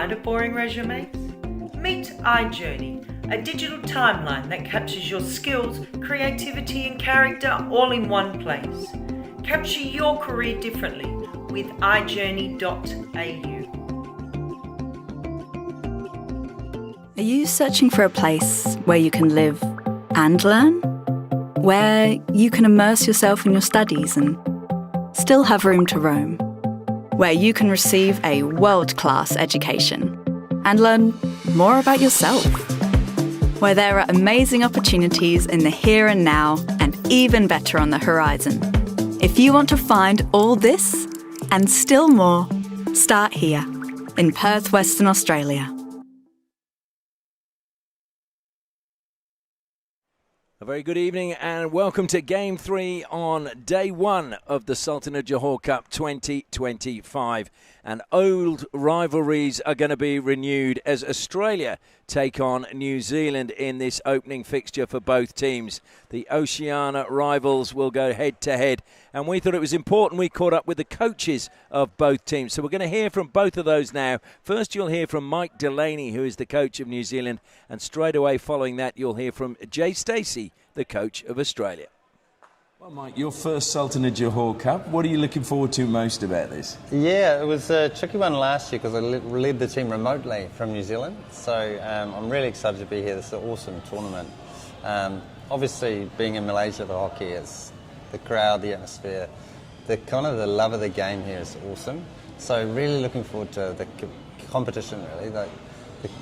Tired of boring resumes? Meet iJourney, a digital timeline that captures your skills, creativity and character all in one place. Capture your career differently with iJourney.au. Are you searching for a place where you can live and learn? Where you can immerse yourself in your studies and still have room to roam? Where you can receive a world-class education and learn more about yourself? Where there are amazing opportunities in the here and now and even better on the horizon. If you want to find all this and still more, start here in Perth, Western Australia. A very good evening and welcome to Game 3 on Day 1 of the Sultan of Johor Cup 2025. And old rivalries are going to be renewed as Australia take on New Zealand in this opening fixture for both teams. The Oceania rivals will go head-to-head. And we thought it was important we caught up with the coaches of both teams. So we're going to hear from both of those now. First, you'll hear from Mike Delaney, who is the coach of New Zealand. And straight away following that, you'll hear from Jay Stacey, the coach of Australia. Well, Mike, your first Sultan of Johor Cup. What are you looking forward to most about this? Yeah, it was a tricky one last year because I led the team remotely from New Zealand. So I'm really excited to be here. This is an awesome tournament. Obviously, being in Malaysia for hockey, it's the crowd, the atmosphere, the love of the game here is awesome. So really looking forward to the competition, really. The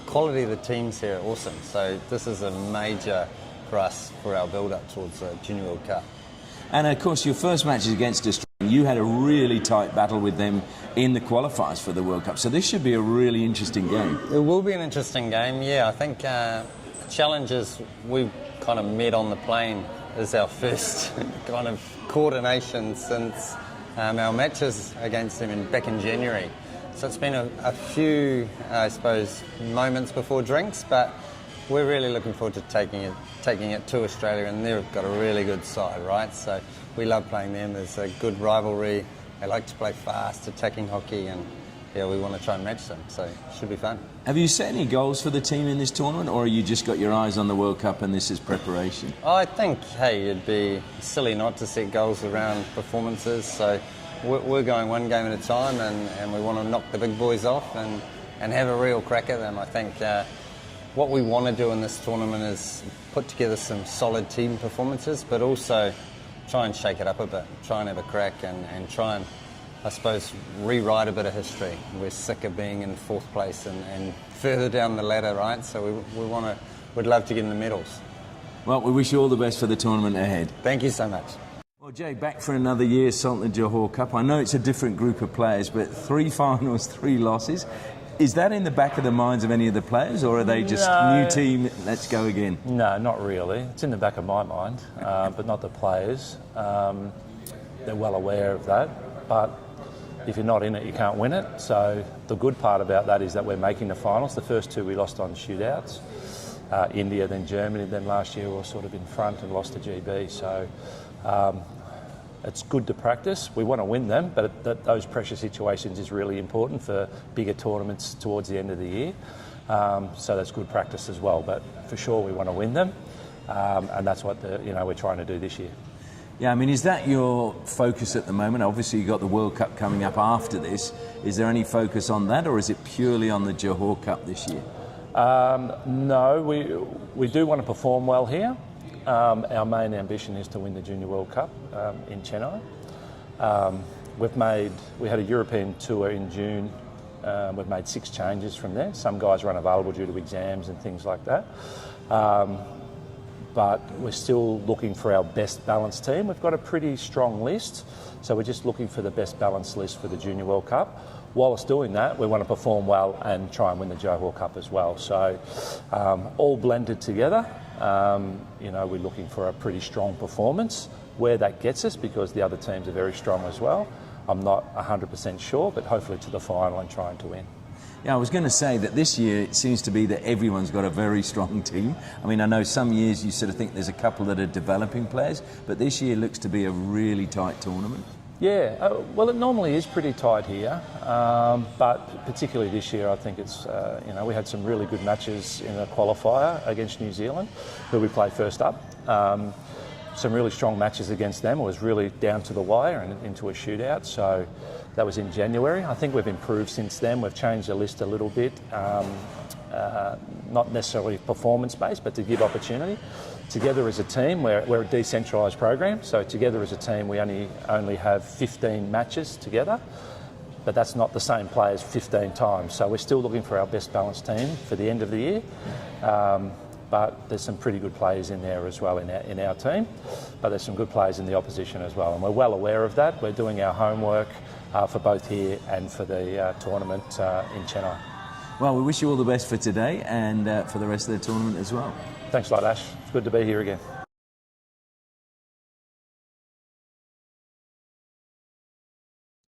quality of the teams here are awesome. So this is a major for us for our build-up towards the Junior World Cup. And of course, your first match is against Australia. You had a really tight battle with them in the qualifiers for the World Cup. So this should be a really interesting game. It will be an interesting game, yeah. I think the challenge is we've kind of met on the plane as our first kind of coordination since our matches against them back in January. So it's been a few, I suppose, moments before drinks, but we're really looking forward to taking it to Australia, and they've got a really good side, right? So we love playing them. There's a good rivalry. They like to play fast, attacking hockey, and yeah, we want to try and match them. So it should be fun. Have you set any goals for the team in this tournament, or you just got your eyes on the World Cup and this is preparation? I think, hey, it'd be silly not to set goals around performances. So we're going one game at a time, and we want to knock the big boys off and have a real crack at them. I think what we want to do in this tournament is put together some solid team performances, but also try and shake it up a bit, try and have a crack and try and, I suppose, rewrite a bit of history. We're sick of being in fourth place and further down the ladder, right? So we'd love to get in the medals. Well, we wish you all the best for the tournament ahead. Thank you so much. Well, Jay, back for another year, Sultan of Johor Cup. I know it's a different group of players, but 3 finals, 3 losses. Is that in the back of the minds of any of the players, or are they just new team, let's go again? No, not really. It's in the back of my mind, but not the players. They're well aware of that, but if you're not in it, you can't win it. So the good part about that is that we're making the finals. The first 2 we lost on shootouts. India, then Germany, then last year we were sort of in front and lost to GB. So it's good to practice. We want to win them, but those pressure situations is really important for bigger tournaments towards the end of the year. So that's good practice as well. But for sure, we want to win them, and that's what we're trying to do this year. Yeah, I mean, is that your focus at the moment? Obviously, you've got the World Cup coming up after this. Is there any focus on that, or is it purely on the Johor Cup this year? No, we do want to perform well here. Our main ambition is to win the Junior World Cup in Chennai. We had a European tour in June. We've made 6 changes from there. Some guys are unavailable due to exams and things like that. But we're still looking for our best balanced team. We've got a pretty strong list, so we're just looking for the best balanced list for the Junior World Cup. Whilst doing that, we want to perform well and try and win the Johor Cup as well. So all blended together. We're looking for a pretty strong performance. Where that gets us, because the other teams are very strong as well, I'm not 100% sure, but hopefully to the final and trying to win. Yeah, I was going to say that this year it seems to be that everyone's got a very strong team. I mean, I know some years you sort of think there's a couple that are developing players, but this year looks to be a really tight tournament. Yeah, well, it normally is pretty tight here, but particularly this year, I think it's, we had some really good matches in a qualifier against New Zealand, who we played first up. Some really strong matches against them. It was really down to the wire and into a shootout, so that was in January. I think we've improved since then. We've changed the list a little bit, not necessarily performance-based, but to give opportunity. Together as a team, we're a decentralised program, so together as a team we only have 15 matches together, but that's not the same players 15 times. So we're still looking for our best balanced team for the end of the year, but there's some pretty good players in there as well in our team, but there's some good players in the opposition as well, and we're well aware of that. We're doing our homework for both here and for the tournament in Chennai. Well, we wish you all the best for today and for the rest of the tournament as well. Thanks a lot, Ash. It's good to be here again.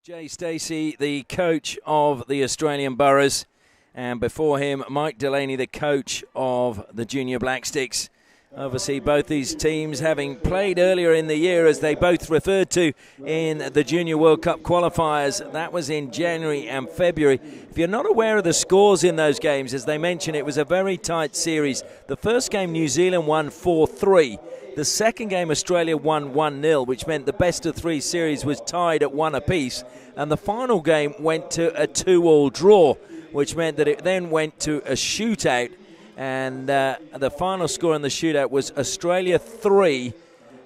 Jay Stacey, the coach of the Australian Boroughs, and before him, Mike Delaney, the coach of the Junior Black Sticks. Obviously, both these teams having played earlier in the year, as they both referred to in the Junior World Cup qualifiers. That was in January and February. If you're not aware of the scores in those games, as they mentioned, it was a very tight series. The first game, New Zealand won 4-3. The second game, Australia won 1-0, which meant the best of three series was tied at 1 apiece. And the final game went to a 2-2 draw, which meant that it then went to a shootout. And the final score in the shootout was Australia 3,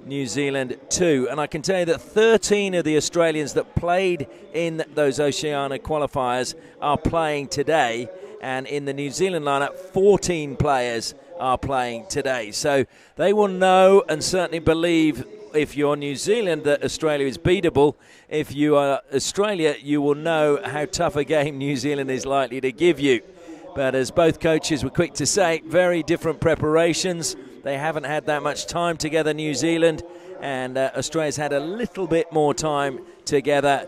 New Zealand 2. And I can tell you that 13 of the Australians that played in those Oceania qualifiers are playing today. And in the New Zealand lineup, 14 players are playing today. So they will know and certainly believe, if you're New Zealand, that Australia is beatable. If you are Australia, you will know how tough a game New Zealand is likely to give you. But as both coaches were quick to say, very different preparations. They haven't had that much time together, New Zealand, and Australia's had a little bit more time together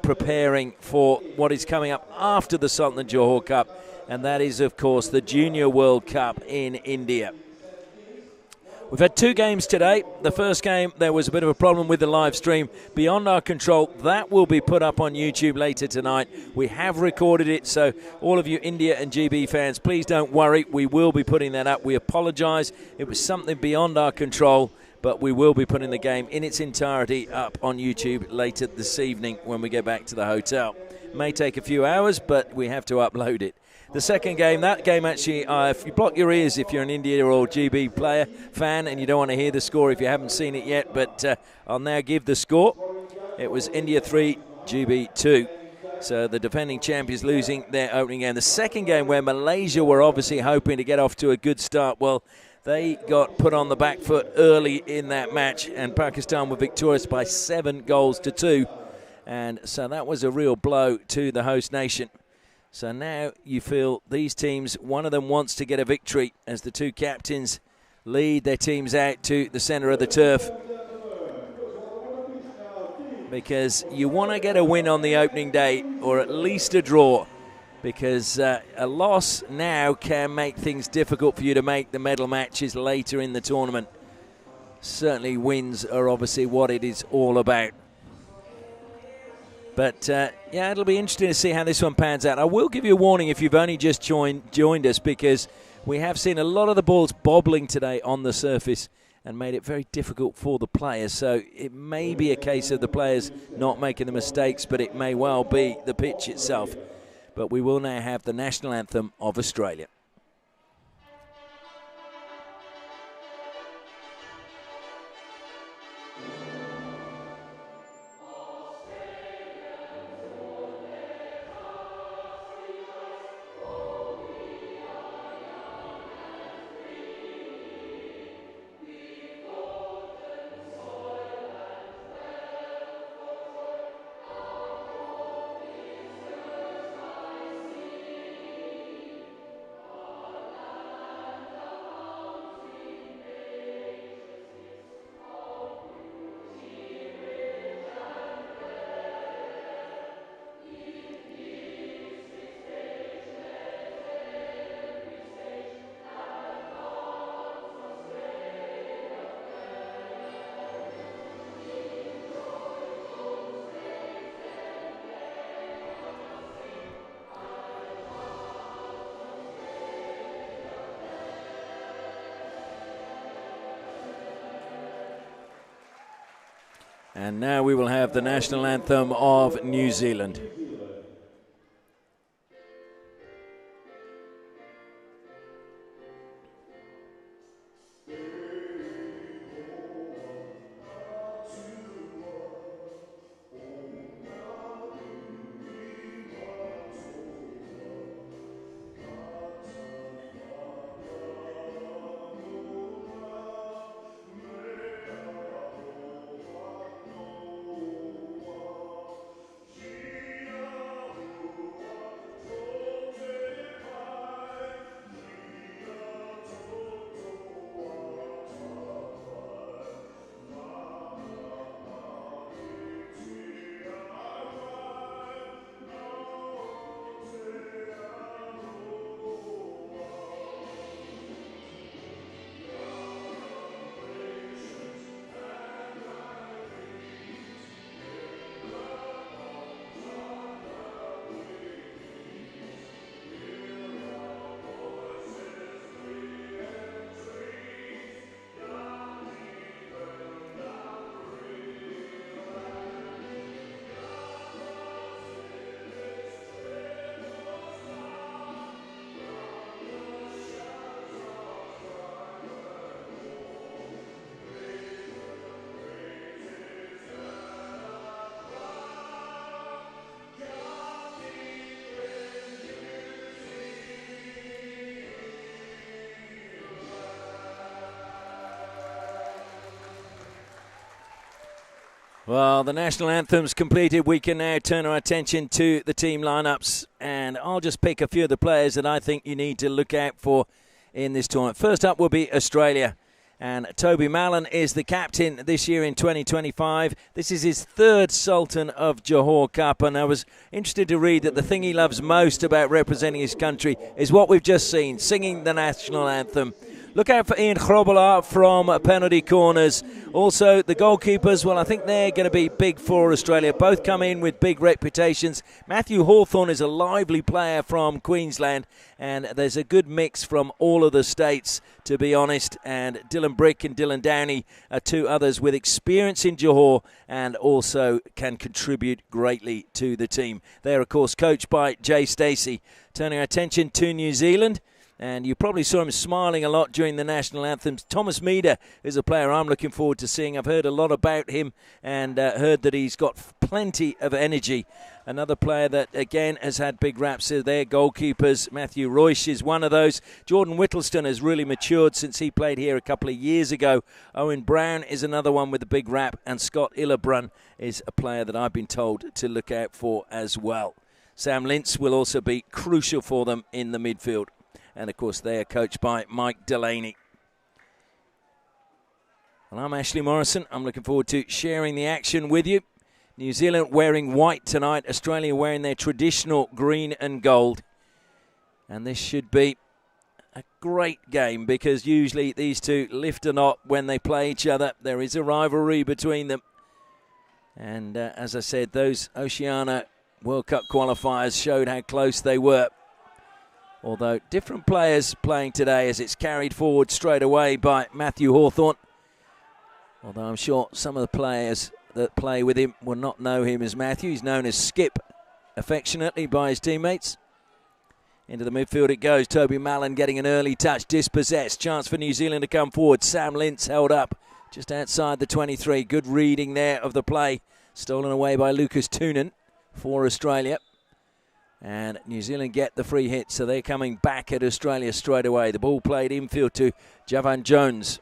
preparing for what is coming up after the Sultan of Johor Cup, and that is, of course, the Junior World Cup in India. We've had two games today. The first game, there was a bit of a problem with the live stream. Beyond our control, that will be put up on YouTube later tonight. We have recorded it, so all of you India and GB fans, please don't worry. We will be putting that up. We apologise. It was something beyond our control, but we will be putting the game in its entirety up on YouTube later this evening when we get back to the hotel. It may take a few hours, but we have to upload it. The second game, that game actually, if you block your ears if you're an India or GB player, fan, and you don't want to hear the score if you haven't seen it yet, but I'll now give the score. It was India 3, GB 2. So the defending champions losing their opening game. The second game, where Malaysia were obviously hoping to get off to a good start, well, they got put on the back foot early in that match, and Pakistan were victorious by 7-2. And so that was a real blow to the host nation. So now you feel these teams, one of them wants to get a victory as the two captains lead their teams out to the centre of the turf. Because you want to get a win on the opening day, or at least a draw. Because a loss now can make things difficult for you to make the medal matches later in the tournament. Certainly wins are obviously what it is all about. But, yeah, it'll be interesting to see how this one pans out. I will give you a warning if you've only just joined us, because we have seen a lot of the balls bobbling today on the surface and made it very difficult for the players. So it may be a case of the players not making the mistakes, but it may well be the pitch itself. But we will now have the national anthem of Australia. And now we will have the national anthem of New Zealand. Well, the national anthem's completed. We can now turn our attention to the team lineups, and I'll just pick a few of the players that I think you need to look out for in this tournament. First up will be Australia, and Toby Mallon is the captain this year in 2025. This is his third Sultan of Johor Cup, and I was interested to read that the thing he loves most about representing his country is what we've just seen, singing the national anthem. Look out for Ian Grobbelaar from penalty corners. Also, the goalkeepers, well, I think they're going to be big for Australia. Both come in with big reputations. Matthew Hawthorn is a lively player from Queensland, and there's a good mix from all of the states, to be honest. And Dylan Brick and Dylan Downey are two others with experience in Johor and also can contribute greatly to the team. They're, of course, coached by Jay Stacey. Turning our attention to New Zealand. And you probably saw him smiling a lot during the national anthems. Thomas Meader is a player I'm looking forward to seeing. I've heard a lot about him and heard that he's got plenty of energy. Another player that, again, has had big raps are their goalkeepers. Matthew Royce is one of those. Jordan Whittleston has really matured since he played here a couple of years ago. Owen Brown is another one with a big rap. And Scott Illebrun is a player that I've been told to look out for as well. Sam Lintz will also be crucial for them in the midfield. And, of course, they are coached by Mike Delaney. Well, I'm Ashley Morrison. I'm looking forward to sharing the action with you. New Zealand wearing white tonight. Australia wearing their traditional green and gold. And this should be a great game because usually these two lift a knot when they play each other. There is a rivalry between them. And as I said, those Oceania World Cup qualifiers showed how close they were. Although different players playing today as it's carried forward straight away by Matthew Hawthorn. Although I'm sure some of the players that play with him will not know him as Matthew. He's known as Skip affectionately by his teammates. Into the midfield it goes. Toby Mallon getting an early touch. Dispossessed. Chance for New Zealand to come forward. Sam Lintz held up just outside the 23. Good reading there of the play. Stolen away by Lucas Toonen for Australia. And New Zealand get the free hit, so they're coming back at Australia straight away. The ball played infield to Javan Jones.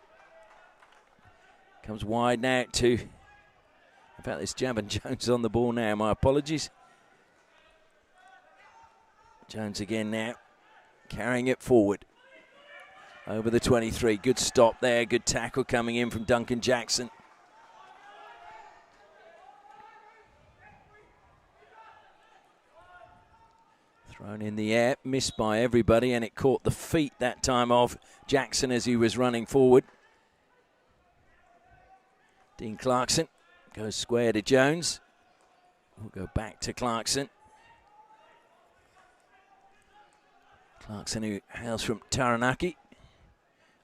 Comes wide now to... In fact, there's Javan Jones on the ball now. My apologies. Jones again now, carrying it forward. Over the 23. Good stop there. Good tackle coming in from Duncan Jackson. Thrown in the air, missed by everybody, and it caught the feet that time of Jackson as he was running forward. Dean Clarkson goes square to Jones. We'll go back to Clarkson. Clarkson, who hails from Taranaki,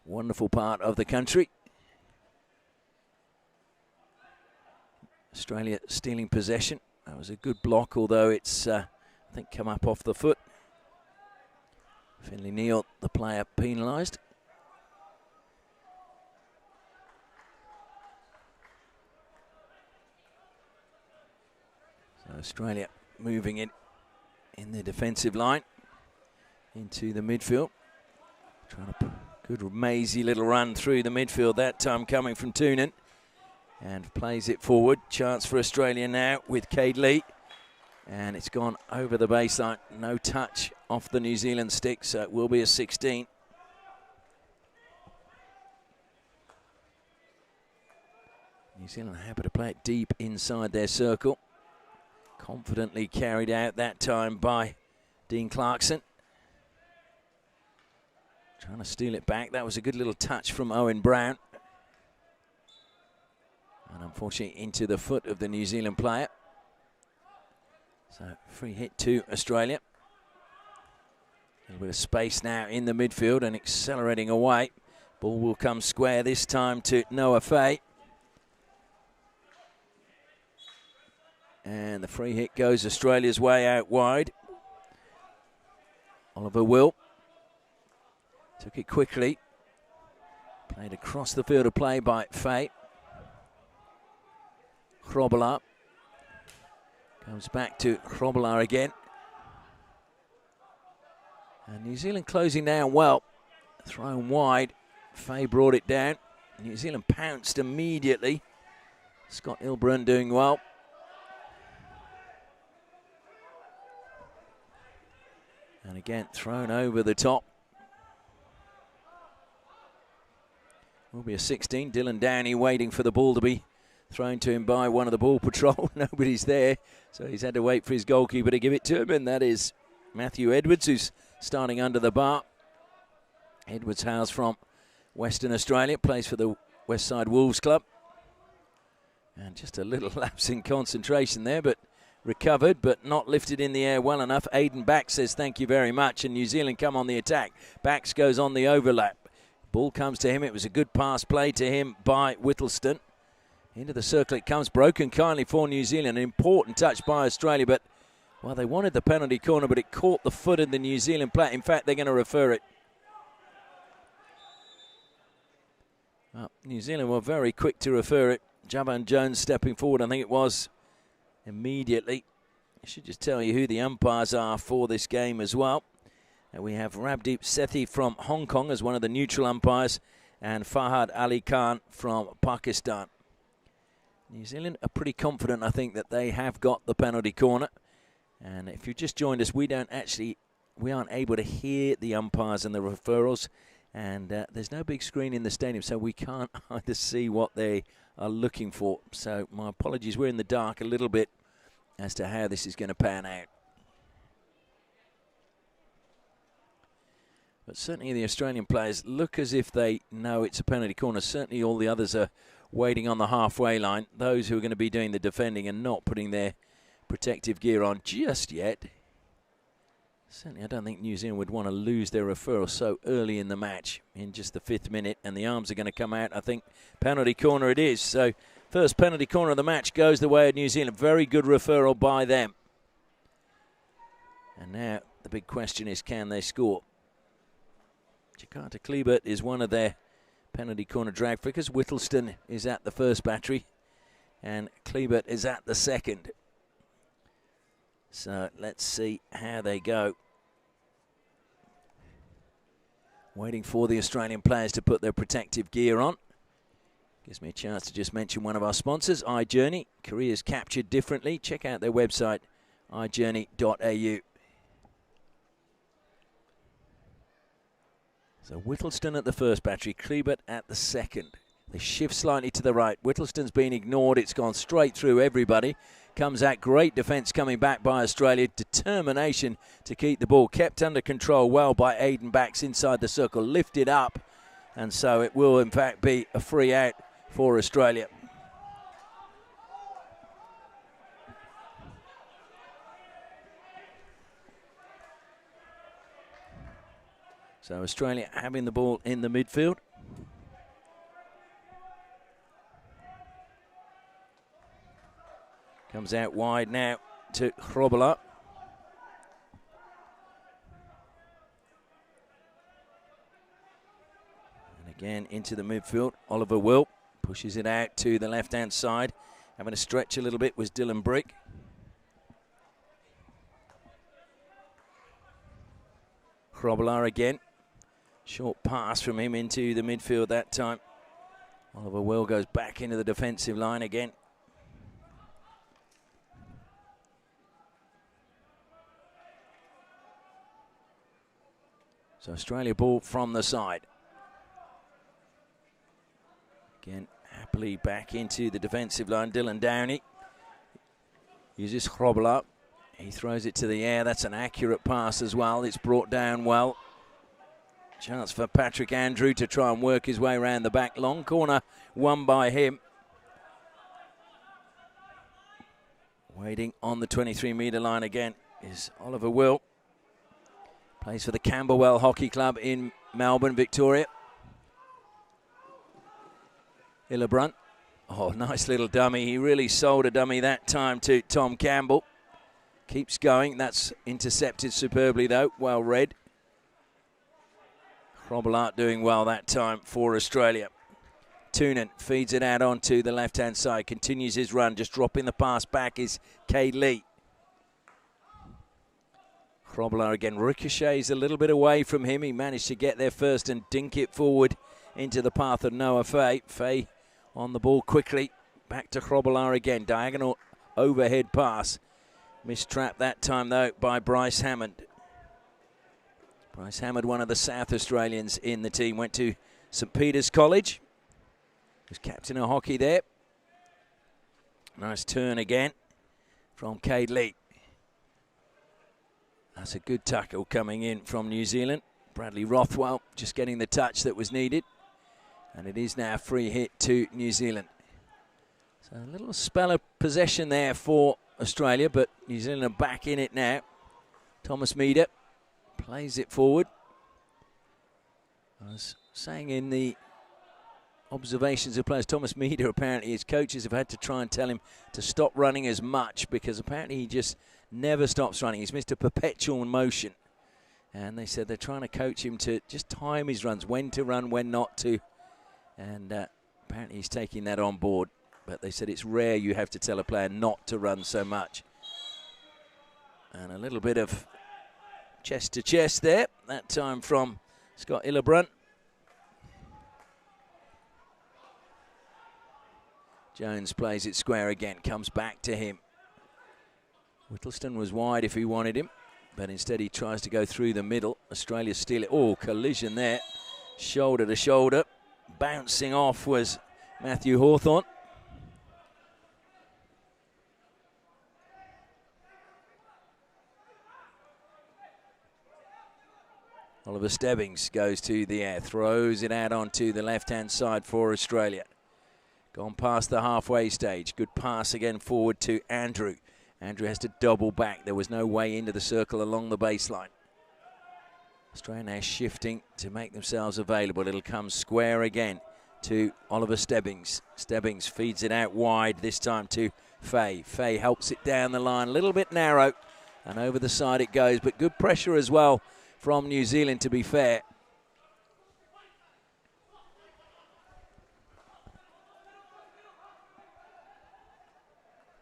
wonderful part of the country. Australia stealing possession. That was a good block, although it's, I think, come up off the foot. Finlay Neal, the player, penalised. So Australia moving it in the defensive line into the midfield. Trying to put good mazy little run through the midfield that time coming from Toonan. And plays it forward. Chance for Australia now with Cade Lee. And it's gone over the baseline. No touch off the New Zealand stick, so it will be a 16. New Zealand are happy to play it deep inside their circle. Confidently carried out that time by Dean Clarkson. Trying to steal it back. That was a good little touch from Owen Brown. And unfortunately into the foot of the New Zealand player. So free hit to Australia. A little bit of space now in the midfield and accelerating away. Ball will come square this time to Noah Fay. And the free hit goes Australia's way out wide. Oliver Will took it quickly. Played across the field of play by Fay. Grobbelaar comes back to Grobbelaar again. And New Zealand closing down well. Thrown wide. Fay brought it down. New Zealand pounced immediately. Scott Ilbrun doing well. And again, thrown over the top. Will be a 16. Dylan Downey waiting for the ball to be thrown to him by one of the ball patrol. Nobody's there, so he's had to wait for his goalkeeper to give it to him, and that is Matthew Edwards, who's starting under the bar. Edwards hails from Western Australia, plays for the Westside Wolves Club. And just a little lapse in concentration there, but recovered, but not lifted in the air well enough. Aidan Bax says thank you very much, and New Zealand come on the attack. Bax goes on the overlap. Ball comes to him. It was a good pass play to him by Whittleston. Into the circle it comes, broken kindly for New Zealand. An important touch by Australia, but, well, they wanted the penalty corner, but it caught the foot of the New Zealand player. In fact, they're going to refer it. Well, New Zealand were very quick to refer it. Javan Jones stepping forward, I think it was, immediately. I should just tell you who the umpires are for this game as well. And we have Rabdeep Sethi from Hong Kong as one of the neutral umpires, and Fahad Ali Khan from Pakistan. New Zealand are pretty confident, I think, that they have got the penalty corner. And if you just joined us, we aren't able to hear the umpires and the referrals. And there's no big screen in the stadium, so we can't either see what they are looking for. So my apologies, we're in the dark a little bit as to how this is going to pan out. But certainly the Australian players look as if they know it's a penalty corner. Certainly all the others are waiting on the halfway line. Those who are going to be doing the defending and not putting their protective gear on just yet. Certainly I don't think New Zealand would want to lose their referral so early in the match, in just the 5th minute, and the arms are going to come out. I think penalty corner it is. So first penalty corner of the match goes the way of New Zealand. Very good referral by them. And now the big question is, can they score? Jakarta Kleibert is one of their penalty corner drag flickers. Whittleston is at the first battery and Kleibert is at the second. So let's see how they go. Waiting for the Australian players to put their protective gear on. Gives me a chance to just mention one of our sponsors, iJourney. Careers captured differently. Check out their website, ijourney.au. So Whittleston at the first battery, Kleibert at the second. They shift slightly to the right. Whittleston's been ignored. It's gone straight through everybody. Comes out, great defence coming back by Australia. Determination to keep the ball. Kept under control well by Aidan Bax inside the circle. Lifted up. And so it will, in fact, be a free out for Australia. So Australia having the ball in the midfield. Comes out wide now to Hrobala. And again into the midfield. Oliver Wilp pushes it out to the left-hand side. Having to stretch a little bit was Dylan Brick. Hrobala again. Short pass from him into the midfield that time. Oliver Will goes back into the defensive line again. So Australia ball from the side. Again, happily back into the defensive line. Dylan Downey uses Hrobala. He throws it to the air. That's an accurate pass as well. It's brought down well. Chance for Patrick Andrew to try and work his way around the back. Long corner won by him. Waiting on the 23-metre line again is Oliver Will. Plays for the Camberwell Hockey Club in Melbourne, Victoria. Hillebrand. Oh, nice little dummy. He really sold a dummy that time to Tom Campbell. Keeps going. That's intercepted superbly, though. Well read. Hrobala doing well that time for Australia. Toonan feeds it out onto the left-hand side. Continues his run. Just dropping the pass back is Cade Lee. Hrobala again ricochets a little bit away from him. He managed to get there first and dink it forward into the path of Noah Fay. Fay on the ball quickly. Back to Hrobala again. Diagonal overhead pass. Mistrapped that time, though, by Bryce Hammond. Bryce Hammond, one of the South Australians in the team, went to St Peter's College. Was captain of hockey there. Nice turn again from Cade Lee. That's a good tackle coming in from New Zealand. Bradley Rothwell just getting the touch that was needed. And it is now a free hit to New Zealand. So a little spell of possession there for Australia, but New Zealand are back in it now. Thomas Meader plays it forward. I was saying in the observations of players, Thomas Meader, apparently his coaches have had to try and tell him to stop running as much because apparently he just never stops running. He's missed a perpetual motion. And they said they're trying to coach him to just time his runs, when to run, when not to. And apparently he's taking that on board. But they said it's rare you have to tell a player not to run so much. And a little bit of chest to chest there, that time from Scott Hillebrand. Jones plays it square again, comes back to him. Whittleston was wide if he wanted him, but instead he tries to go through the middle. Australia steal it. Oh, collision there. Shoulder to shoulder. Bouncing off was Matthew Hawthorne. Oliver Stebbings goes to the air, throws it out onto the left-hand side for Australia. Gone past the halfway stage. Good pass again forward to Andrew. Andrew has to double back. There was no way into the circle along the baseline. Australia now shifting to make themselves available. It'll come square again to Oliver Stebbings. Stebbings feeds it out wide, this time to Fay. Fay helps it down the line, a little bit narrow, and over the side it goes, but good pressure as well from New Zealand, to be fair.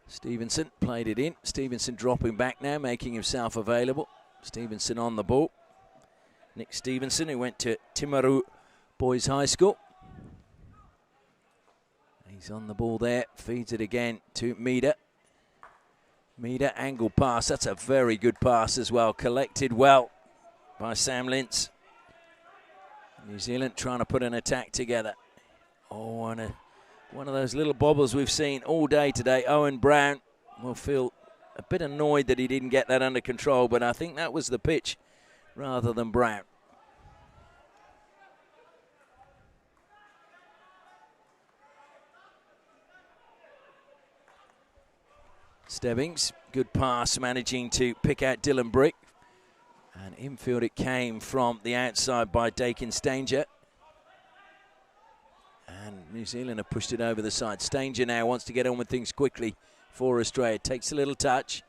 Stevenson played it in. Stevenson dropping back now, making himself available. Stevenson on the ball. Nick Stevenson, who went to Timaru Boys High School. He's on the ball there, feeds it again to Meader. Meader, angle pass, that's a very good pass as well. Collected well by Sam Lintz. New Zealand trying to put an attack together. Oh, and one of those little bobbles we've seen all day today. Owen Brown will feel a bit annoyed that he didn't get that under control, but I think that was the pitch rather than Brown. Stebbings, good pass, managing to pick out Dylan Brick. And infield it came from the outside by Dakin Stanger. And New Zealand have pushed it over the side. Stanger now wants to get on with things quickly for Australia. Takes a little touch.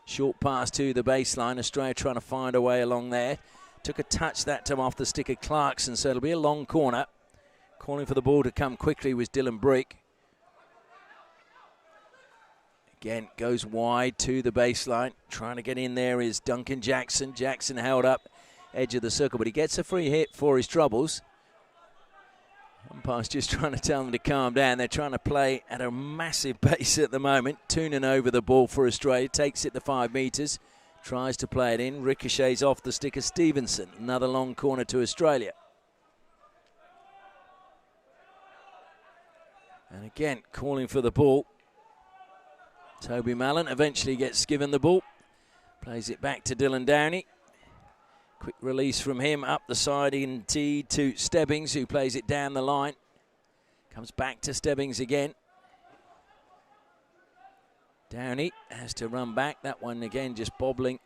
Short pass to the baseline. Australia trying to find a way along there. Took a touch that time off the stick of Clarkson, so it'll be a long corner. Calling for the ball to come quickly was Dylan Brick. Again, goes wide to the baseline. Trying to get in there is Duncan Jackson. Jackson held up edge of the circle, but he gets a free hit for his troubles. Umpire's just trying to tell them to calm down. They're trying to play at a massive pace at the moment. Toonan over the ball for Australia. Takes it to 5 metres. Tries to play it in. Ricochets off the stick of Stevenson. Another long corner to Australia. And again, calling for the ball. Toby Mallon eventually gets given the ball. Plays it back to Dylan Downey. Quick release from him up the side indeed to Stebbings, who plays it down the line. Comes back to Stebbings again. Downey has to run back. That one again just bobbling.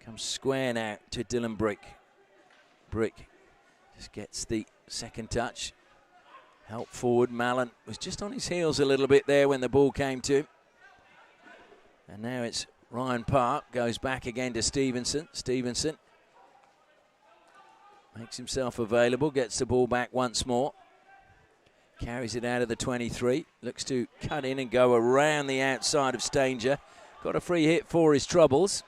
Comes square now to Dylan Brick. Brick just gets the second touch. Help forward. Mallon was just on his heels a little bit there when the ball came to him. And now it's Ryan Park. Goes back again to Stevenson. Stevenson makes himself available. Gets the ball back once more. Carries it out of the 23. Looks to cut in and go around the outside of Stanger. Got a free hit for his troubles.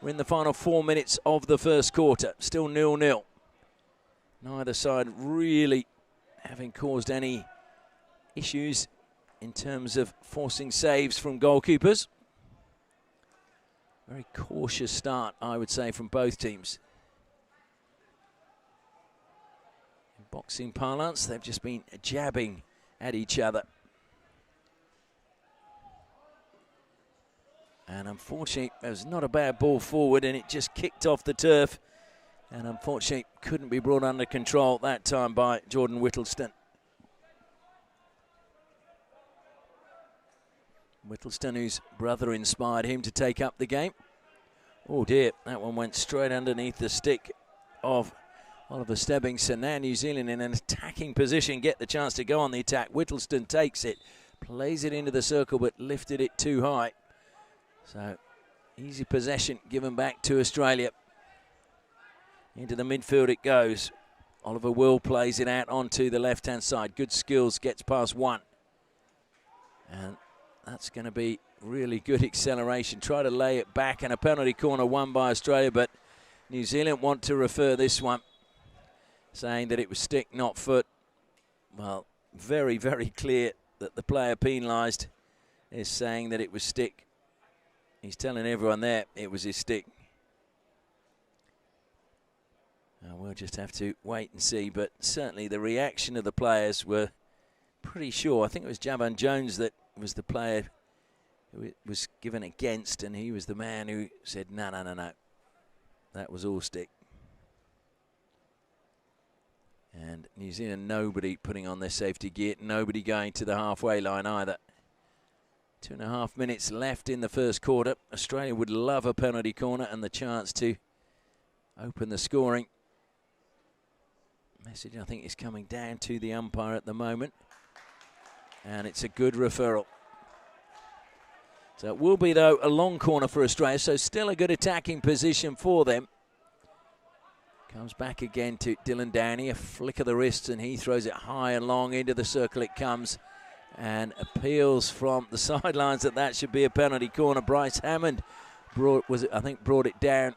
We're in the final 4 minutes of the first quarter. Still 0-0. Neither side really having caused any issues in terms of forcing saves from goalkeepers. Very cautious start, I would say, from both teams. In boxing parlance, they've just been jabbing at each other. And unfortunately, it was not a bad ball forward, and it just kicked off the turf. And unfortunately, couldn't be brought under control that time by Jordan Whittleston. Whittleston, whose brother inspired him to take up the game. Oh dear, that one went straight underneath the stick of Oliver Stebbings. So now New Zealand in an attacking position, get the chance to go on the attack. Whittleston takes it, plays it into the circle, but lifted it too high. So easy possession given back to Australia. Into the midfield it goes. Oliver Will plays it out onto the left-hand side. Good skills, gets past one. And that's going to be really good acceleration. Try to lay it back, and a penalty corner won by Australia, but New Zealand want to refer this one, saying that it was stick, not foot. Well, very, very clear that the player penalised is saying that it was stick. He's telling everyone there it was his stick. We'll just have to wait and see, but certainly the reaction of the players were pretty sure. I think it was Javan Jones that was the player who was given against, and he was the man who said, no, that was all stick. And New Zealand, nobody putting on their safety gear, nobody going to the halfway line either. 2.5 minutes left in the first quarter. Australia would love a penalty corner and the chance to open the scoring. Message, I think, is coming down to the umpire at the moment. And it's a good referral. So it will be, though, a long corner for Australia. So still a good attacking position for them. Comes back again to Dylan Downey. A flick of the wrists, and he throws it high and long into the circle it comes. And appeals from the sidelines that should be a penalty corner. Bryce Hammond brought it down.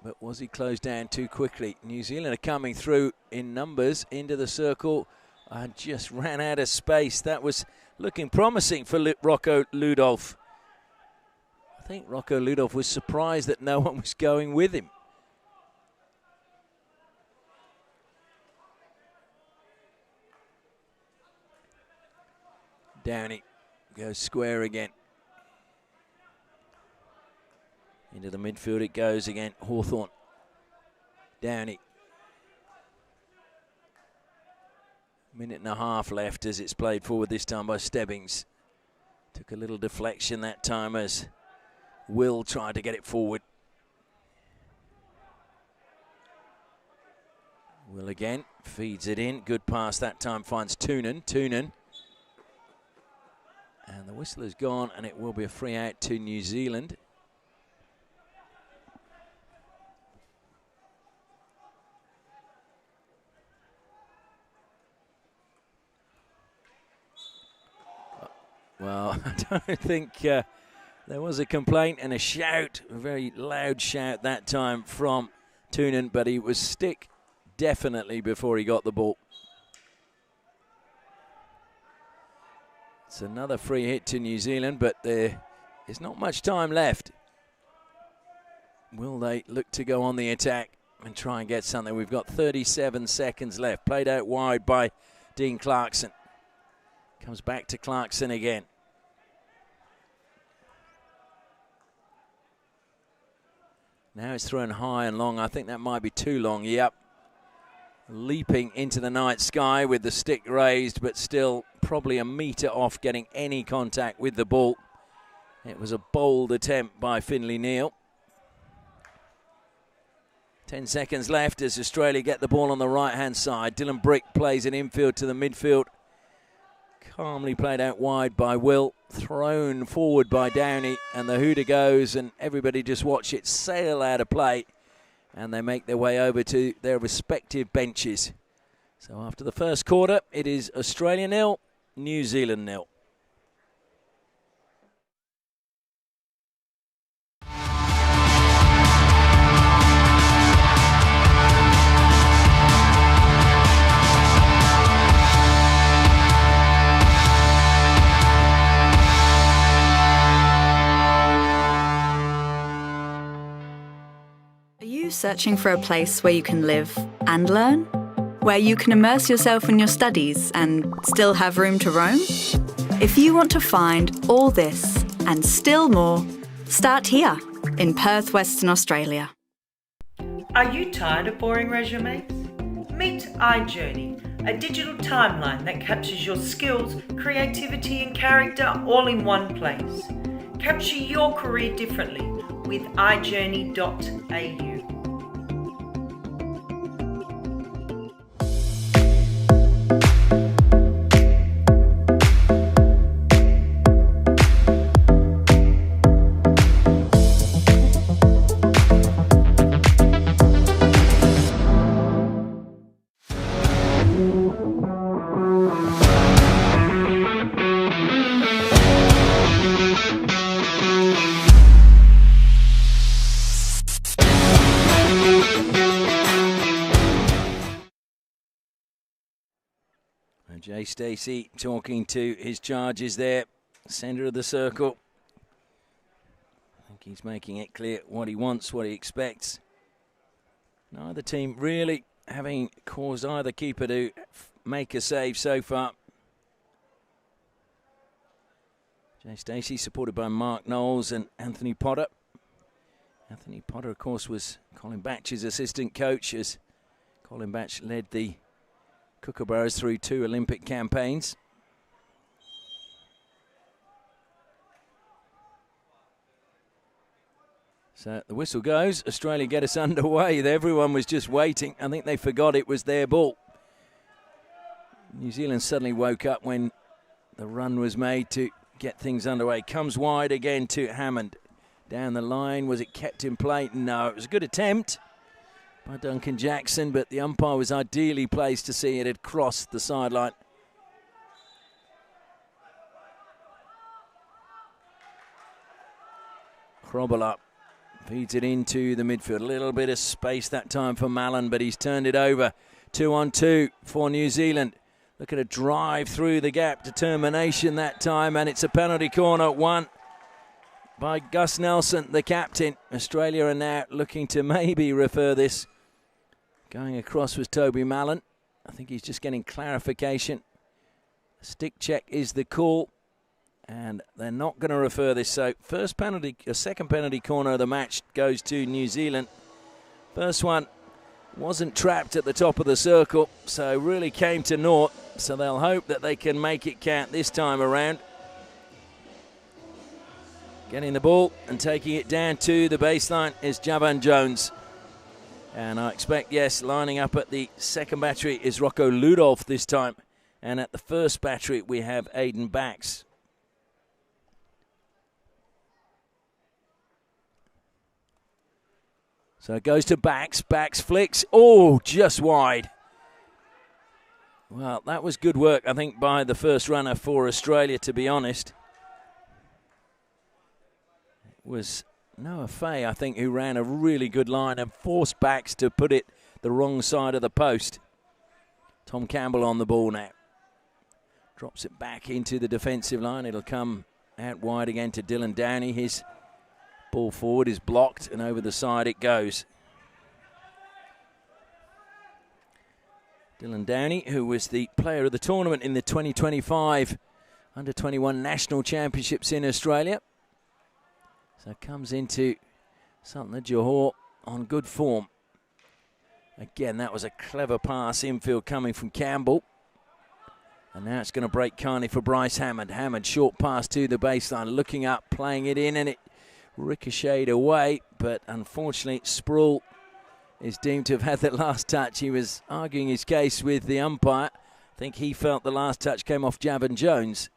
But was he closed down too quickly? New Zealand are coming through in numbers into the circle and just ran out of space. That was looking promising for Rocco Ludolf. I think Rocco Ludolf was surprised that no one was going with him. Downey goes square again. Into the midfield it goes again. Hawthorn. Downey. Minute and a half left as it's played forward this time by Stebbings. Took a little deflection that time as Will tried to get it forward. Will again, feeds it in. Good pass that time, finds Toonan. Toonan. And the whistle is gone, and it will be a free out to New Zealand. Well, I don't think there was a complaint and a shout, a very loud shout that time from Toonan, but he was stick definitely before he got the ball. It's another free hit to New Zealand, but there is not much time left. Will they look to go on the attack and try and get something? We've got 37 seconds left. Played out wide by Dean Clarkson. Comes back to Clarkson again. Now it's thrown high and long. I think that might be too long. Yep. Leaping into the night sky with the stick raised, but still probably a metre off getting any contact with the ball. It was a bold attempt by Finlay Neal. 10 seconds left as Australia get the ball on the right-hand side. Dylan Brick plays it infield to the midfield. Calmly played out wide by Will. Thrown forward by Downey, and the hooter goes, and everybody just watch it sail out of play. And they make their way over to their respective benches. So after the first quarter, it is Australia 0, New Zealand 0. Searching for a place where you can live and learn? Where you can immerse yourself in your studies and still have room to roam? If you want to find all this and still more, start here in Perth, Western Australia. Are you tired of boring resumes? Meet iJourney, a digital timeline that captures your skills, creativity and character all in one place. Capture your career differently with iJourney.au. Jay Stacey talking to his charges there, centre of the circle. I think he's making it clear what he wants, what he expects. Neither team really having caused either keeper to make a save so far. Jay Stacey supported by Mark Knowles and Anthony Potter. Anthony Potter, of course, was Colin Batch's assistant coach as Colin Batch led the Kookaburras through 2 Olympic campaigns. So the whistle goes. Australia get us underway. Everyone was just waiting. I think they forgot it was their ball. New Zealand suddenly woke up when the run was made to get things underway. Comes wide again to Hammond. Down the line. Was it kept in play? No, it was a good attempt by Duncan Jackson, but the umpire was ideally placed to see it had crossed the sideline. Crobble up, feeds it into the midfield. A little bit of space that time for Mallon, but he's turned it over. 2-on-2 for New Zealand. Look at a drive through the gap, determination that time, and it's a penalty corner, won by Gus Nelson, the captain. Australia are now looking to maybe refer this. Going across was Toby Mallon. I think he's just getting clarification. A stick check is the call, and they're not going to refer this. So first penalty, a second penalty corner of the match goes to New Zealand. First one wasn't trapped at the top of the circle, so really came to naught. So they'll hope that they can make it count this time around. Getting the ball and taking it down to the baseline is Javan Jones. And I expect, yes, lining up at the second battery is Rocco Ludolf this time. And at the first battery, we have Aidan Bax. So it goes to Bax. Bax flicks. Oh, just wide. Well, that was good work, I think, by the first runner for Australia, to be honest. It was Noah Fay, I think, who ran a really good line and forced Bax to put it the wrong side of the post. Tom Campbell on the ball now. Drops it back into the defensive line. It'll come out wide again to Dylan Downey. His ball forward is blocked, and over the side it goes. Dylan Downey, who was the player of the tournament in the 2025 Under-21 National Championships in Australia. So comes into Sultan of Johor on good form. Again, that was a clever pass infield coming from Campbell. And now it's going to break Carney for Bryce Hammond. Hammond, short pass to the baseline, looking up, playing it in, and it ricocheted away. But unfortunately, Sproul is deemed to have had that last touch. He was arguing his case with the umpire. I think he felt the last touch came off Javon Jones.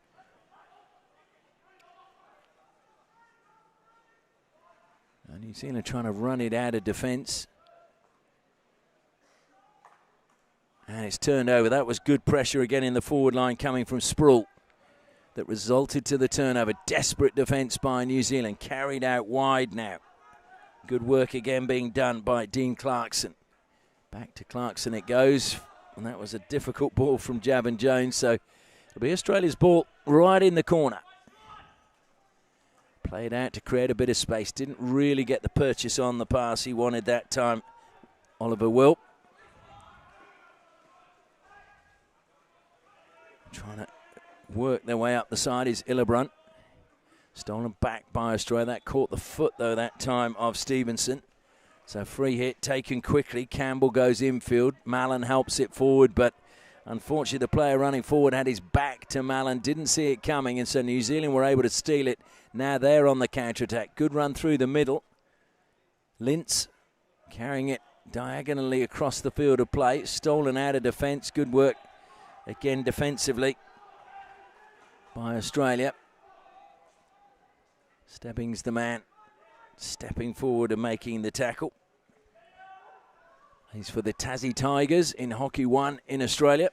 And New Zealand trying to run it out of defence. And it's turned over. That was good pressure again in the forward line coming from Sproul. That resulted to the turnover. Desperate defence by New Zealand. Carried out wide now. Good work again being done by Dean Clarkson. Back to Clarkson it goes. And that was a difficult ball from Javon Jones. So it'll be Australia's ball right in the corner. Played out to create a bit of space. Didn't really get the purchase on the pass he wanted that time, Oliver Wilp. Trying to work their way up the side is Illebrunt. Stolen back by Australia. That caught the foot, though, that time of Stevenson. So free hit taken quickly. Campbell goes infield. Mallon helps it forward, but unfortunately the player running forward had his back to Mallon. Didn't see it coming, and so New Zealand were able to steal it. Now they're on the counter-attack. Good run through the middle. Lintz carrying it diagonally across the field of play. Stolen out of defence. Good work again defensively by Australia. Stebbings the man, stepping forward and making the tackle. He's for the Tassie Tigers in Hockey 1 in Australia.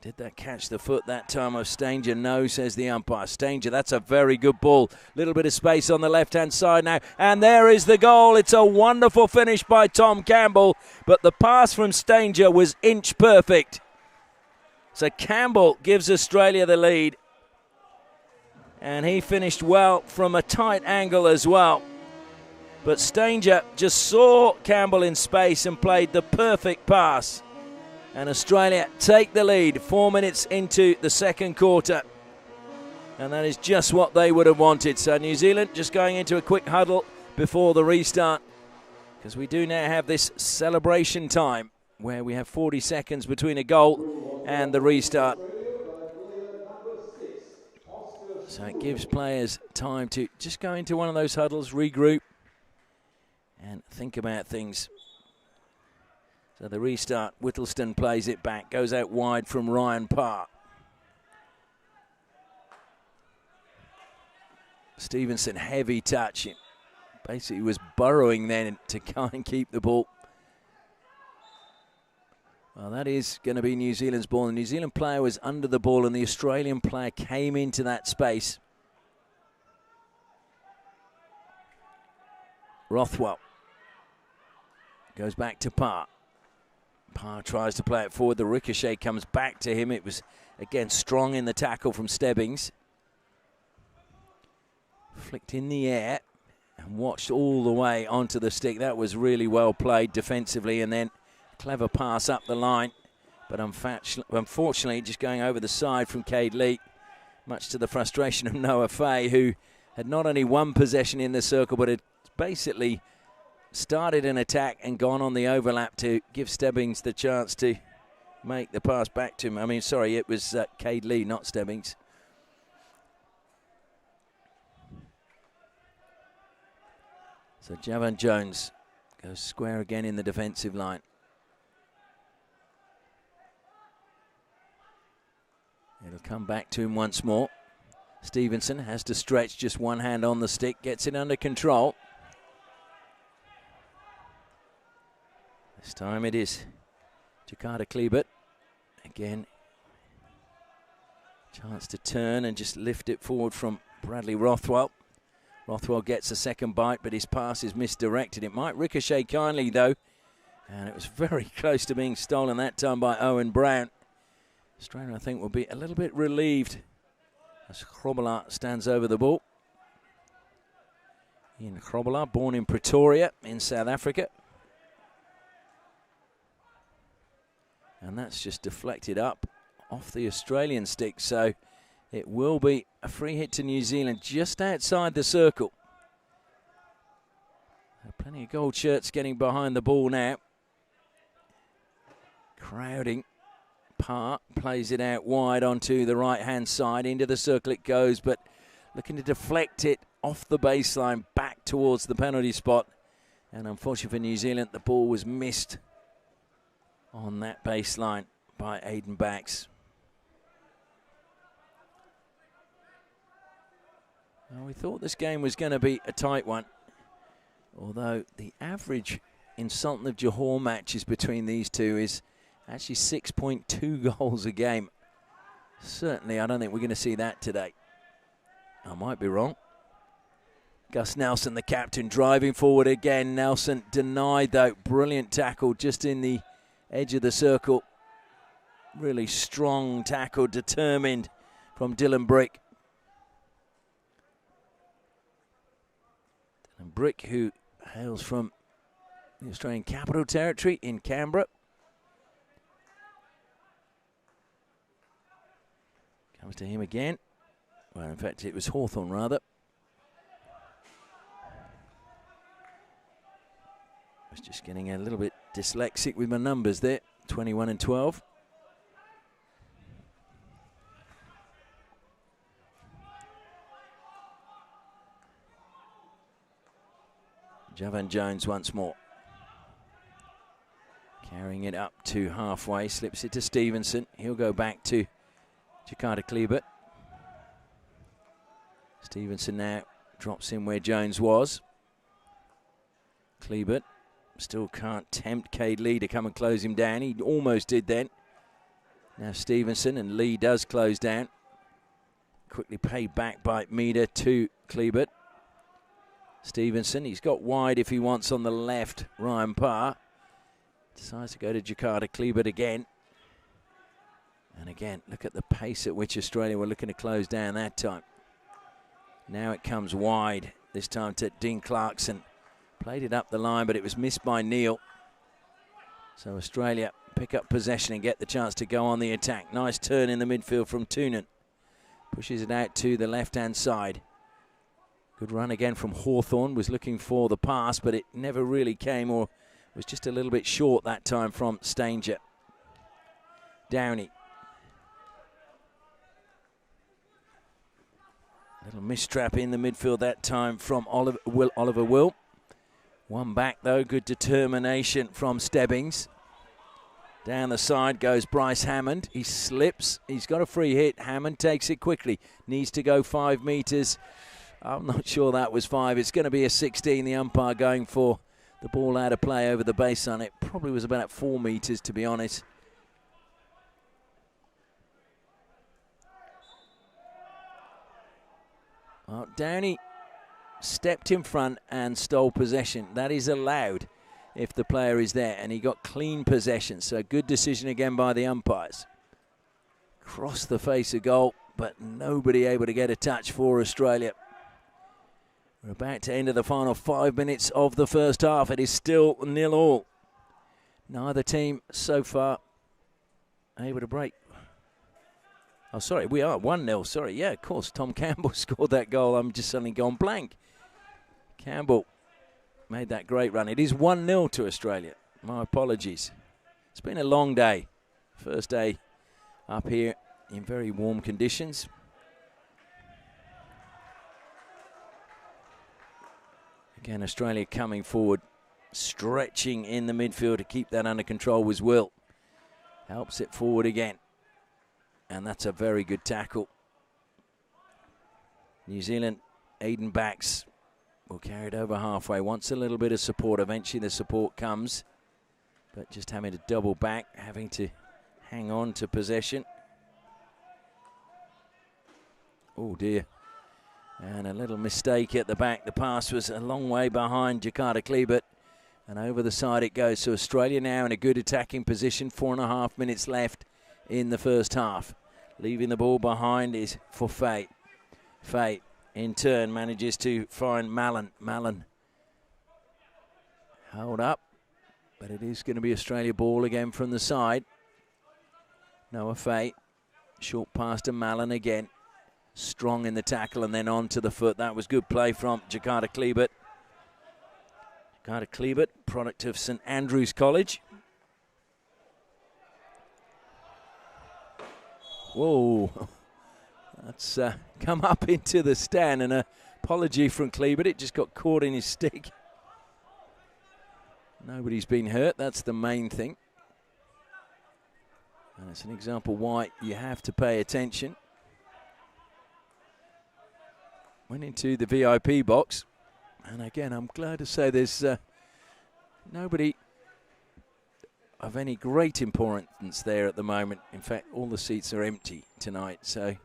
Did that catch the foot that time of Stanger? No, says the umpire. Stanger, that's a very good ball. Little bit of space on the left-hand side now. And there is the goal. It's a wonderful finish by Tom Campbell. But the pass from Stanger was inch perfect. So Campbell gives Australia the lead. And he finished well from a tight angle as well. But Stanger just saw Campbell in space and played the perfect pass. And Australia take the lead 4 minutes into the second quarter. And that is just what they would have wanted. So New Zealand just going into a quick huddle before the restart. Because we do now have this celebration time where we have 40 seconds between a goal and the restart. So it gives players time to just go into one of those huddles, regroup, and think about things. So the restart, Whittleston plays it back, goes out wide from Ryan Parr. Stevenson, heavy touch. Basically was burrowing then to try and keep the ball. Well, that is going to be New Zealand's ball. The New Zealand player was under the ball and the Australian player came into that space. Rothwell goes back to Parr. Parr tries to play it forward. The ricochet comes back to him. It was, again, strong in the tackle from Stebbings. Flicked in the air and watched all the way onto the stick. That was really well played defensively, and then clever pass up the line, but unfortunately just going over the side from Cade Lee, much to the frustration of Noah Fay, who had not only one possession in the circle, but had basically started an attack and gone on the overlap to give Stebbings the chance to make the pass back to him. I mean, sorry, it was Cade Lee, not Stebbings. So Javon Jones Goes square again in the defensive line. It'll come back to him once more. Stevenson has to stretch, just one hand on the stick, gets it under control. This time it is Jakarta Kleebert. Again, chance to turn and just lift it forward from Bradley Rothwell. Rothwell gets a second bite, but his pass is misdirected. It might ricochet kindly, though. And it was very close to being stolen that time by Owen Brown. Australia, I think, will be a little bit relieved as Grobbelaar stands over the ball. Ian Grobbelaar, born in Pretoria in South Africa. And that's just deflected up off the Australian stick. So it will be a free hit to New Zealand just outside the circle. Plenty of gold shirts getting behind the ball now. Crowding. Parr plays it out wide onto the right-hand side. Into the circle it goes, but looking to deflect it off the baseline back towards the penalty spot. And unfortunately for New Zealand, the ball was missed on that baseline by Aidan Bax. Well, we thought this game was going to be a tight one, although the average in Sultan of Johor matches between these two is actually 6.2 goals a game. Certainly, I don't think we're going to see that today. I might be wrong. Gus Nelson, the captain, driving forward again. Nelson denied, though. Brilliant tackle just in the edge of the circle. Really strong tackle, determined from Dylan Brick. Dylan Brick, who hails from the Australian Capital Territory in Canberra. Comes to him again. Well, in fact, it was Hawthorn, rather. I was just getting a little bit dyslexic with my numbers there. 21 and 12. Javan Jones once more. Carrying it up to halfway. Slips it to Stevenson. He'll go back to Jakarta Kleebert. Stevenson now drops in where Jones was. Kleebert still can't tempt Cade Lee to come and close him down. He almost did then. Now Stevenson, and Lee does close down. Quickly paid back by Meader to Kleebert. Stevenson, he's got wide if he wants on the left. Ryan Parr decides to go to Jakarta Kleebert again. And again, look at the pace at which Australia were looking to close down that time. Now it comes wide, this time to Dean Clarkson. Played it up the line, but it was missed by Neil. So Australia pick up possession and get the chance to go on the attack. Nice turn in the midfield from Toonan. Pushes it out to the left-hand side. Good run again from Hawthorn. Was looking for the pass, but it never really came, or was just a little bit short that time from Stanger. Downey. Little mistrap in the midfield that time from Oliver Will. One back though, good determination from Stebbings. Down the side goes Bryce Hammond. He slips, he's got a free hit. Hammond takes it quickly. Needs to go 5 metres. I'm not sure that was 5. It's going to be a 16. The umpire going for the ball out of play over the baseline. It probably was about 4 metres, to be honest. Well, Downey stepped in front and stole possession. That is allowed if the player is there, and he got clean possession. So good decision again by the umpires. Cross the face of goal, but nobody able to get a touch for Australia. We're about to enter the final 5 minutes of the first half. It is still 0-0. Neither team so far able to break. Oh, sorry, we are 1-0. Sorry, yeah, of course. Tom Campbell scored that goal. I'm just suddenly gone blank. Campbell made that great run. It is 1-0 to Australia. My apologies. It's been a long day. First day up here in very warm conditions. Again, Australia coming forward Stretching in the midfield to keep that under control was Will. Helps it forward again. And that's a very good tackle. New Zealand, Aiden backs, will carry it over halfway. Wants a little bit of support. Eventually the support comes. But just having to double back, having to hang on to possession. Oh dear. And a little mistake at the back. The pass was a long way behind Jakarta Klebert. And over the side it goes. So Australia now in a good attacking position. 4.5 minutes left in the first half. Leaving the ball behind is for Fate. Fate in turn manages to find Mallon. Mallon held up. But it is going to be Australia ball again from the side. Noah Fate. Short pass to Mallon again. Strong in the tackle and then on to the foot. That was good play from Jakarta Klebert. Jakarta Klebert, product of St Andrews College. Whoa. That's come up into the stand. And an apology from Klebert. It just got caught in his stick. Nobody's been hurt. That's the main thing. And it's an example why you have to pay attention. Went into the VIP box. And again, I'm glad to say there's nobody of any great importance there at the moment. In fact, all the seats are empty tonight. So,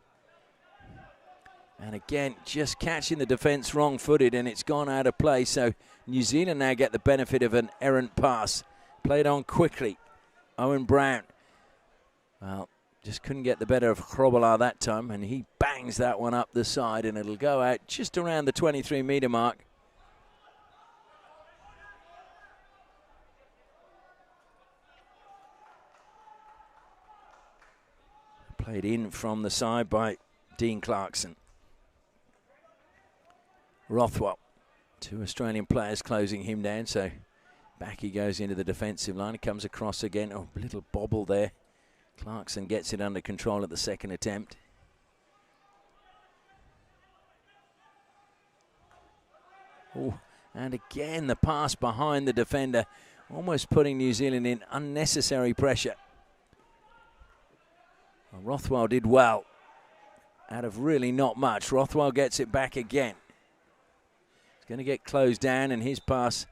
and again, just catching the defence wrong-footed, and it's gone out of play. So New Zealand now get the benefit of an errant pass. Played on quickly. Owen Brown. Well, just couldn't get the better of Grobbelaar that time, and he bangs that one up the side, and it'll go out just around the 23-metre mark. Played in from the side by Dean Clarkson. Rothwell, 2 Australian players closing him down, so back he goes into the defensive line. He comes across again. Oh, little bobble there. Clarkson gets it under control at the second attempt. Oh, and again the pass behind the defender, almost putting New Zealand in unnecessary pressure. Well, Rothwell did well out of really not much. Rothwell gets it back again. He's going to get closed down, and his pass,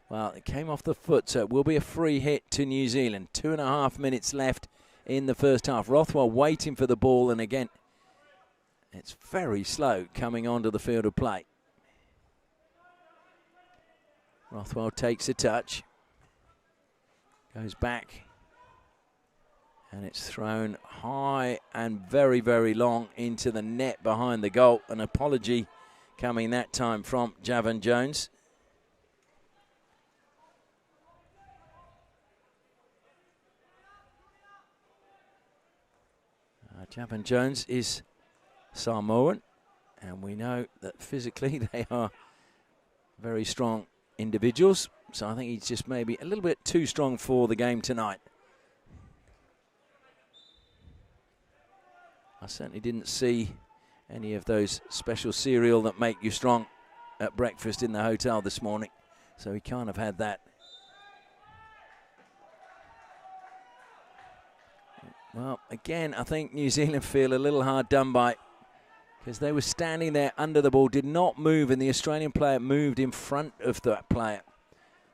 well, it came off the foot, so it will be a free hit to New Zealand. 2.5 minutes left in the first half. Rothwell waiting for the ball, and again, it's very slow coming onto the field of play. Rothwell takes a touch, goes back, and it's thrown high and very, very long into the net behind the goal. An apology coming that time from Javan Jones. Javan Jones is Samoan, and we know that physically they are very strong individuals. So I think he's just maybe a little bit too strong for the game tonight. I certainly didn't see any of those special cereal that make you strong at breakfast in the hotel this morning. So he can't have had that. Well, again, I think New Zealand feel a little hard done by because they were standing there under the ball, did not move, and the Australian player moved in front of that player.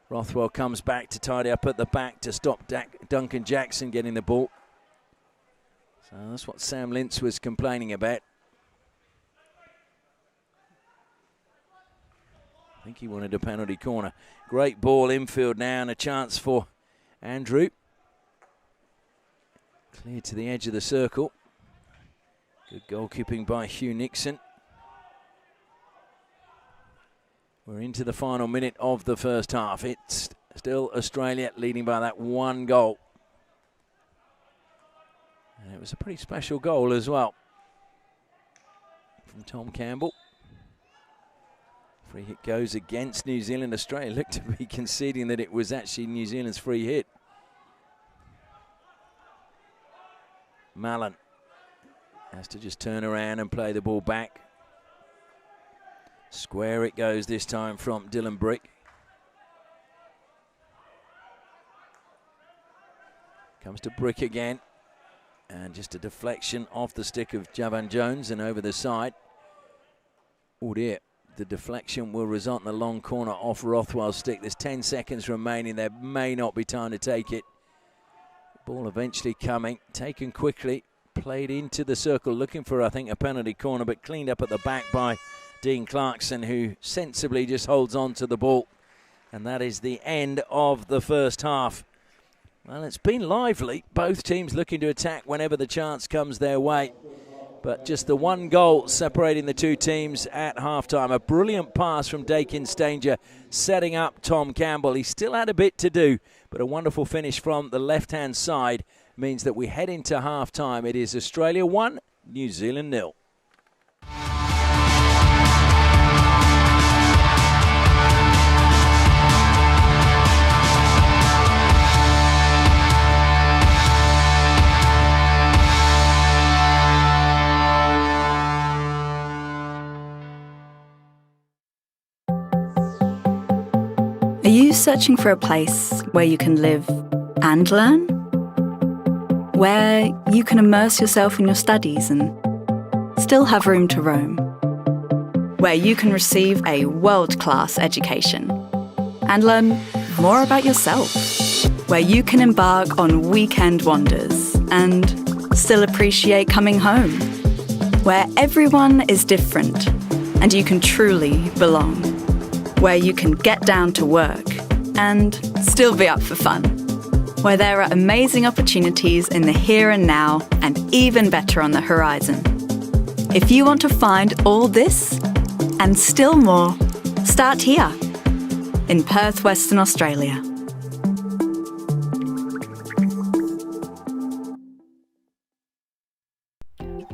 Rothwell comes back to tidy up at the back to stop Duncan Jackson getting the ball. So that's what Sam Lintz was complaining about. I think he wanted a penalty corner. Great ball infield now, and a chance for Andrew. Clear to the edge of the circle. Good goalkeeping by Hugh Nixon. We're into the final minute of the first half. It's still Australia leading by that 1 goal. And it was a pretty special goal as well from Tom Campbell. Free hit goes against New Zealand. Australia looked to be conceding that it was actually New Zealand's free hit. Mallon has to just turn around and play the ball back. Square it goes this time from Dylan Brick. Comes to Brick again. And just a deflection off the stick of Javan Jones and over the side. Oh dear. The deflection will result in the long corner off Rothwell's stick. There's 10 seconds remaining. There may not be time to take it. Ball eventually coming. Taken quickly. Played into the circle. Looking for, I think, a penalty corner. But cleaned up at the back by Dean Clarkson, who sensibly just holds on to the ball. And that is the end of the first half. Well, it's been lively. Both teams looking to attack whenever the chance comes their way. But just the one goal separating the two teams at halftime. A brilliant pass from Dakin Stanger, setting up Tom Campbell. He still had a bit to do, but a wonderful finish from the left-hand side means that we head into halftime. It is Australia 1, New Zealand 0. Are you searching for a place where you can live and learn? Where you can immerse yourself in your studies and still have room to roam? Where you can receive a world-class education and learn more about yourself? Where you can embark on weekend wanders and still appreciate coming home? Where everyone is different and you can truly belong? Where you can get down to work and still be up for fun. Where there are amazing opportunities in the here and now and even better on the horizon. If you want to find all this and still more, start here in Perth, Western Australia.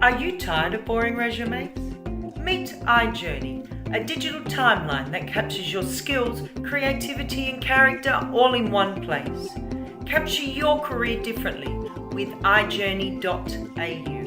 Are you tired of boring resumes? Meet iJourney, a digital timeline that captures your skills, creativity and character all in one place. Capture your career differently with iJourney.au.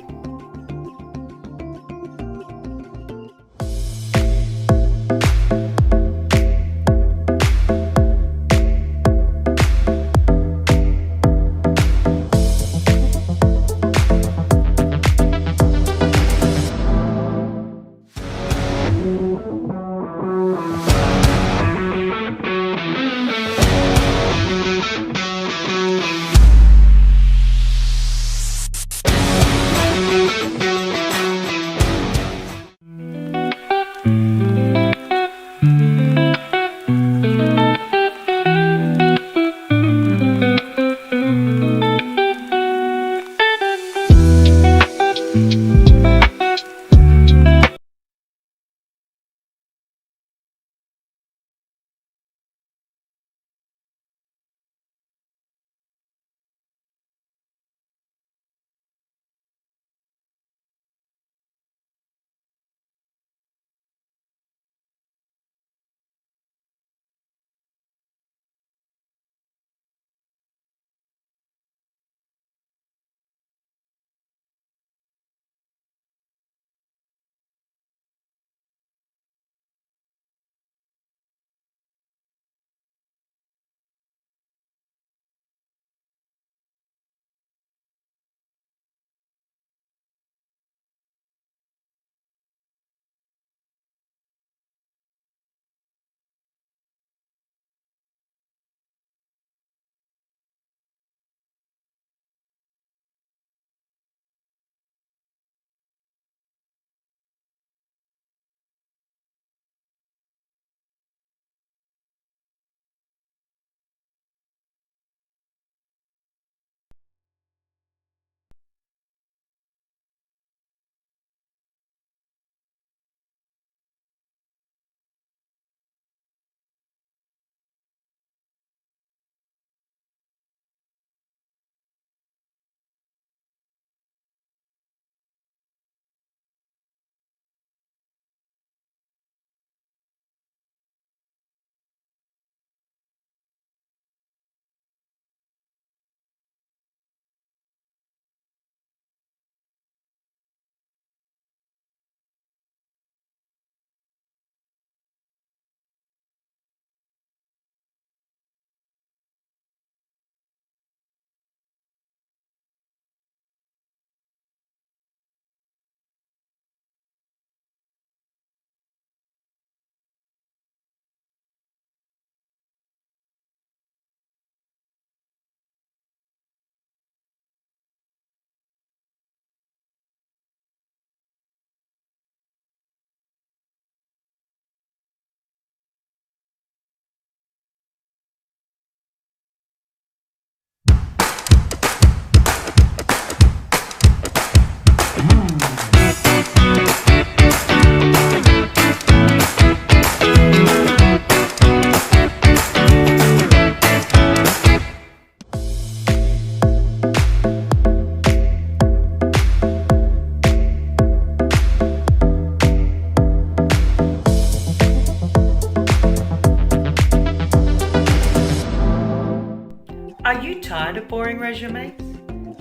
boring resumes?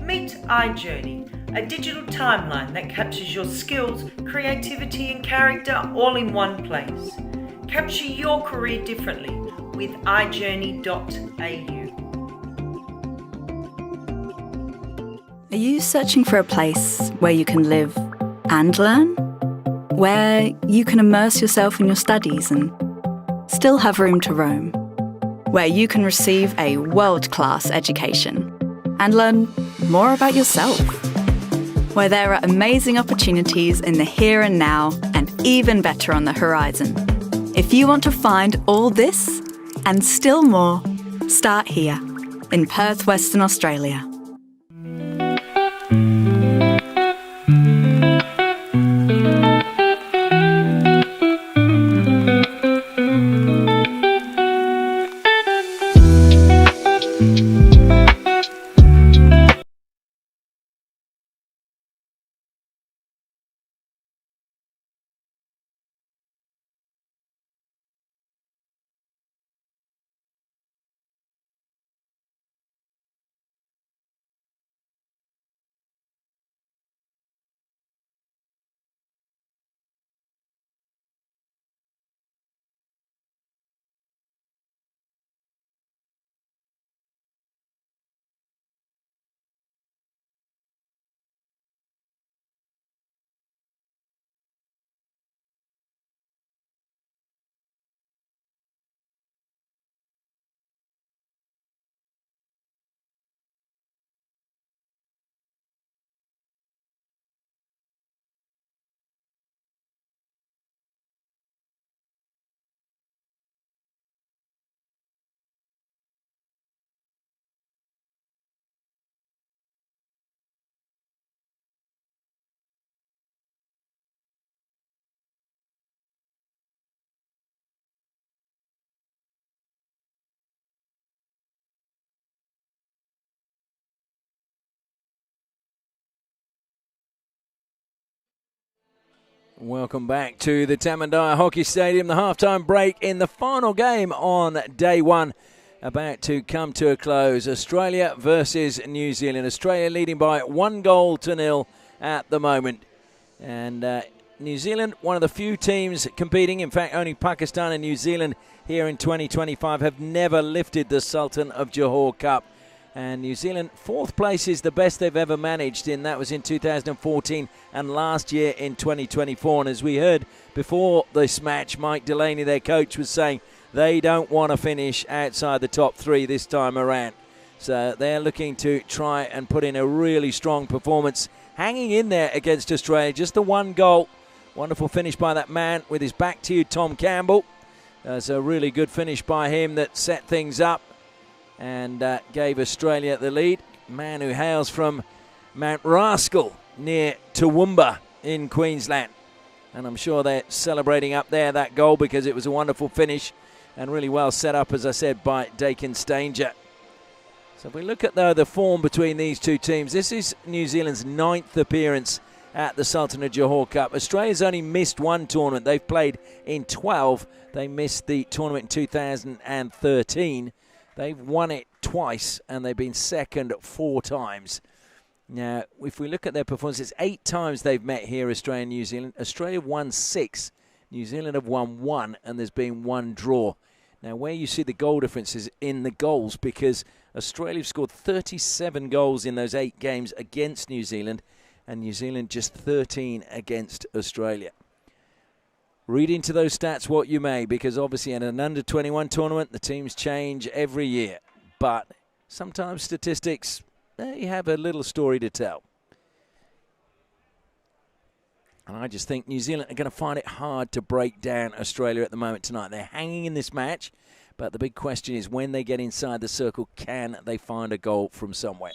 Meet iJourney, a digital timeline that captures your skills, creativity and character all in one place. Capture your career differently with iJourney.au. Are you searching for a place where you can live and learn? Where you can immerse yourself in your studies and still have room to roam? Where you can receive a world-class education and learn more about yourself? Where there are amazing opportunities in the here and now and even better on the horizon. If you want to find all this and still more, start here in Perth, Western Australia. Welcome back to the Tamandaya Hockey Stadium. The halftime break in the final game on day one about to come to a close. Australia versus New Zealand. Australia leading by 1-0 at the moment. And New Zealand, one of the few teams competing. In fact, only Pakistan and New Zealand here in 2025 have never lifted the Sultan of Johor Cup. And New Zealand, fourth place is the best they've ever managed in. That was in 2014 and last year in 2024. And as we heard before this match, Mike Delaney, their coach, was saying they don't want to finish outside the top three this time around. So they're looking to try and put in a really strong performance, hanging in there against Australia. Just the one goal. Wonderful finish by that man with his back to you, Tom Campbell. That's a really good finish by him that set things up and gave Australia the lead. Man who hails from Mount Rascal near Toowoomba in Queensland. And I'm sure they're celebrating up there that goal because it was a wonderful finish and really well set up, as I said, by Dakin Stanger. So if we look at, though, the form between these two teams, this is New Zealand's 9th appearance at the Sultan of Johor Cup. Australia's only missed one tournament. They've played in 12. They missed the tournament in 2013. They've won it twice, and they've been second 4 times. Now, if we look at their performances, 8 times they've met here, Australia and New Zealand. Australia have won 6. New Zealand have won 1, and there's been 1 draw. Now, where you see the goal difference is in the goals, because Australia have scored 37 goals in those 8 games against New Zealand, and New Zealand just 13 against Australia. Read into those stats what you may, because obviously in an under-21 tournament, the teams change every year. But sometimes statistics, they have a little story to tell. And I just think New Zealand are going to find it hard to break down Australia at the moment tonight. They're hanging in this match, but the big question is when they get inside the circle, can they find a goal from somewhere?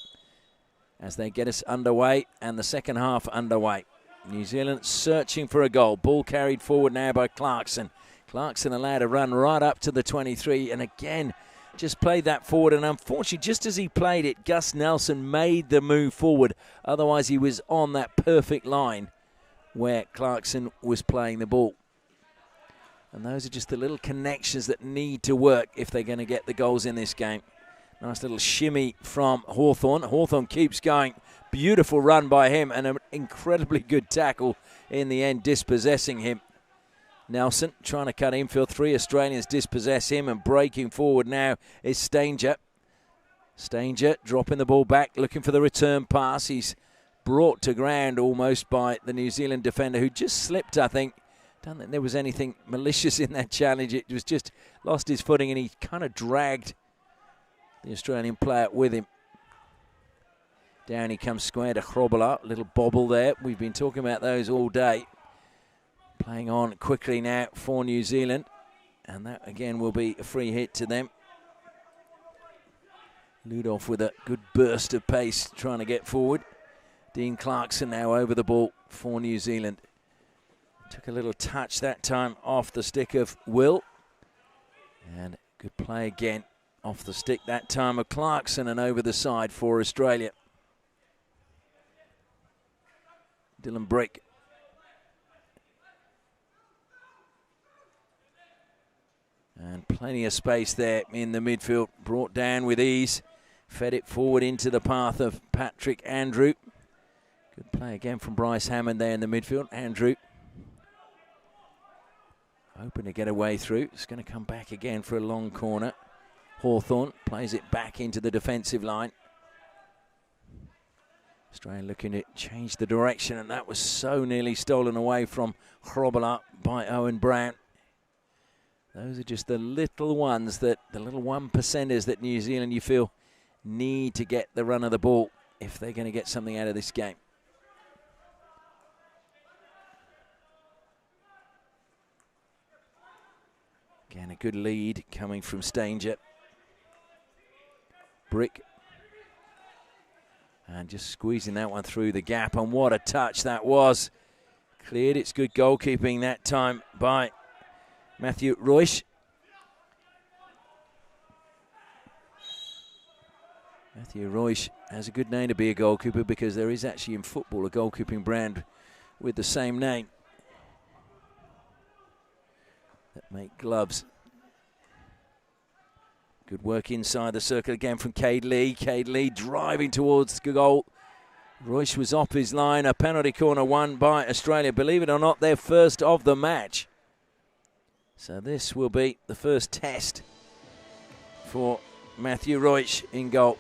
As they get us underway and the second half underway. New Zealand searching for a goal. Ball carried forward now by Clarkson. Clarkson allowed a run right up to the 23 and again just played that forward. And unfortunately, just as he played it, Gus Nelson made the move forward. Otherwise, he was on that perfect line where Clarkson was playing the ball. And those are just the little connections that need to work if they're going to get the goals in this game. Nice little shimmy from Hawthorn. Hawthorn keeps going. Beautiful run by him and an incredibly good tackle in the end, dispossessing him. Nelson trying to cut infield. 3 Australians dispossess him, and breaking forward now is Stanger. Stanger dropping the ball back, looking for the return pass. He's brought to ground almost by the New Zealand defender who just slipped, I think. Don't think there was anything malicious in that challenge. It was just lost his footing and he kind of dragged the Australian player with him. Down he comes square to Grobbelaar. Little bobble there. We've been talking about those all day. Playing on quickly now for New Zealand. And that again will be a free hit to them. Ludolf with a good burst of pace trying to get forward. Dean Clarkson now over the ball for New Zealand. Took a little touch that time off the stick of Will. And good play again off the stick that time of Clarkson and over the side for Australia. Dylan Brick. And plenty of space there in the midfield. Brought down with ease. Fed it forward into the path of Patrick Andrew. Good play again from Bryce Hammond there in the midfield. Andrew hoping to get away through. It's going to come back again for a long corner. Hawthorn plays it back into the defensive line. Australia looking to change the direction, and that was so nearly stolen away from Grobbelaar by Owen Brown. Those are just the little ones, that the little 1%ers that New Zealand, you feel, need to get the run of the ball if they're going to get something out of this game. Again, a good lead coming from Stanger. Brick. And just squeezing that one through the gap. And what a touch that was. Cleared. It's good goalkeeping that time by Matthew Royce. Matthew Royce has a good name to be a goalkeeper, because there is actually in football a goalkeeping brand with the same name that make gloves. Good work inside the circle again from Cade Lee. Cade Lee driving towards the goal. Royce was off his line. A penalty corner won by Australia. Believe it or not, their first of the match. So this will be the first test for Matthew Royce in goal.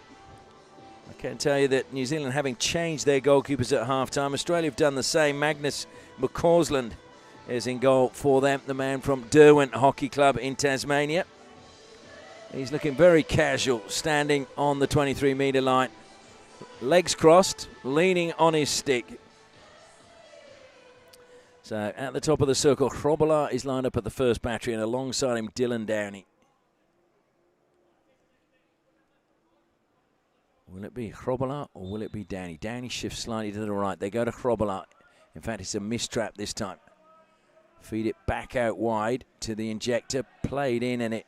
I can tell you that New Zealand, having changed their goalkeepers at half-time, Australia have done the same. Magnus McCausland is in goal for them, the man from Derwent Hockey Club in Tasmania. He's looking very casual, standing on the 23-metre line. Legs crossed, leaning on his stick. So at the top of the circle, Grobbelaar is lined up at the first battery, and alongside him, Dylan Downey. Will it be Grobbelaar or will it be Downey? Downey shifts slightly to the right. They go to Grobbelaar. In fact, it's a mistrap this time. Feed it back out wide to the injector. Played in, and it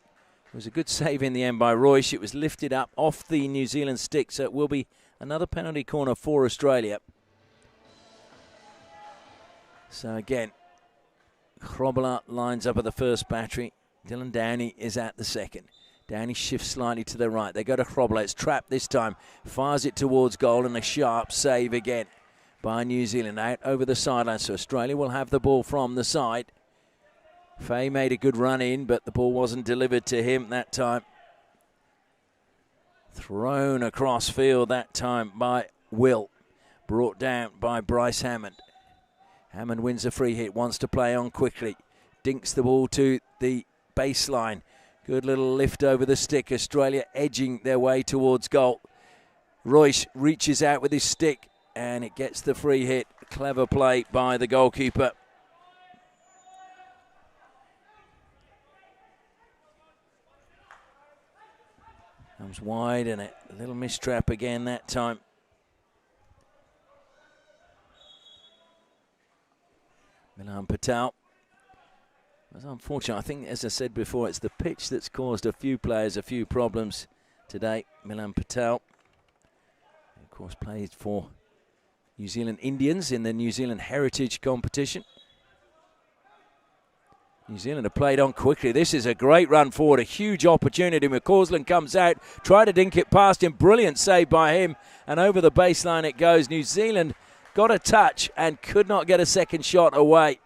was a good save in the end by Royce. It was lifted up off the New Zealand stick, so it will be another penalty corner for Australia. So again, Grobbelaar lines up at the first battery. Dylan Downey is at the second. Downey shifts slightly to the right. They go to Grobbelaar. It's trapped this time. Fires it towards goal, and a sharp save again by New Zealand. Out over the sideline, so Australia will have the ball from the side. Fay made a good run in, but the ball wasn't delivered to him that time. Thrown across field that time by Will. Brought down by Bryce Hammond. Hammond wins a free hit, wants to play on quickly. Dinks the ball to the baseline. Good little lift over the stick. Australia edging their way towards goal. Royce reaches out with his stick, and it gets the free hit. Clever play by the goalkeeper. Comes wide, and a little mistrap again that time. Milan Patel. It was unfortunate. I think, as I said before, it's the pitch that's caused a few players a few problems today. Milan Patel, of course, played for New Zealand Indians in the New Zealand Heritage competition. New Zealand have played on quickly. This is a great run forward, a huge opportunity. McCausland comes out, try to dink it past him. Brilliant save by him, and over the baseline it goes. New Zealand got a touch and could not get a second shot away.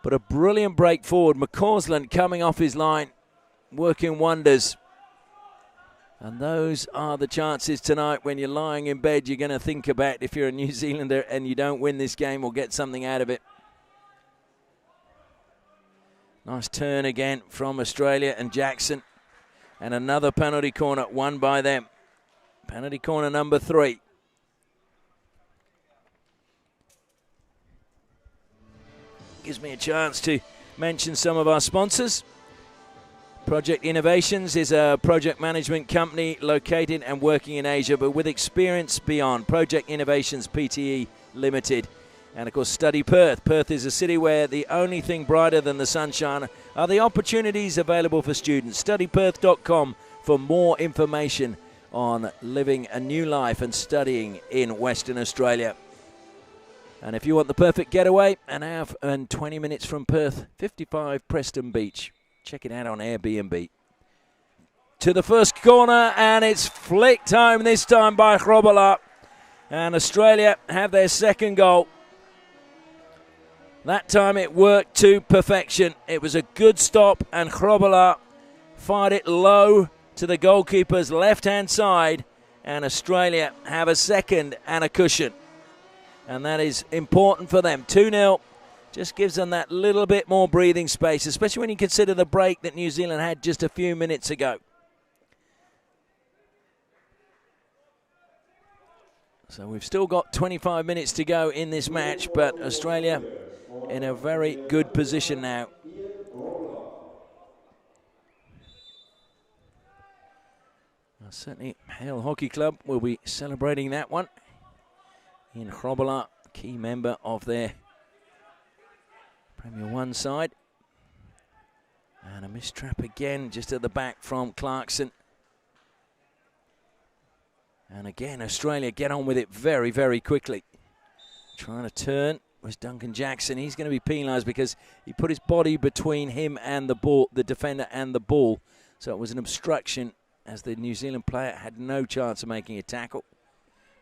But a brilliant break forward. McCausland coming off his line, working wonders. And those are the chances tonight when you're lying in bed you're going to think about if you're a New Zealander and you don't win this game or get something out of it. Nice turn again from Australia and Jackson. And another penalty corner won by them. Penalty corner number 3. Gives me a chance to mention some of our sponsors. Project Innovations is a project management company located and working in Asia, but with experience beyond. Project Innovations Pte Limited. And, of course, Study Perth. Perth is a city where the only thing brighter than the sunshine are the opportunities available for students. Studyperth.com for more information on living a new life and studying in Western Australia. And if you want the perfect getaway, an hour and 20 minutes from Perth, 55 Preston Beach. Check it out on Airbnb. To the first corner, and it's flicked home this time by Grobbelaar. And Australia have their second goal. That time it worked to perfection. It was a good stop, and Grobbelaar fired it low to the goalkeeper's left-hand side, and Australia have a second and a cushion. And that is important for them. 2-0 just gives them that little bit more breathing space, especially when you consider the break that New Zealand had just a few minutes ago. So we've still got 25 minutes to go in this match, but Australia in a very good position now. Certainly, Hale Hockey Club will be celebrating that one. In Grobbelaar, key member of their Premier 1 side. And a mistrap again, just at the back from Clarkson. And again, Australia get on with it very, very quickly. Trying to turn was Duncan Jackson. He's going to be penalised because he put his body between him and the ball, the defender and the ball. So it was an obstruction as the New Zealand player had no chance of making a tackle.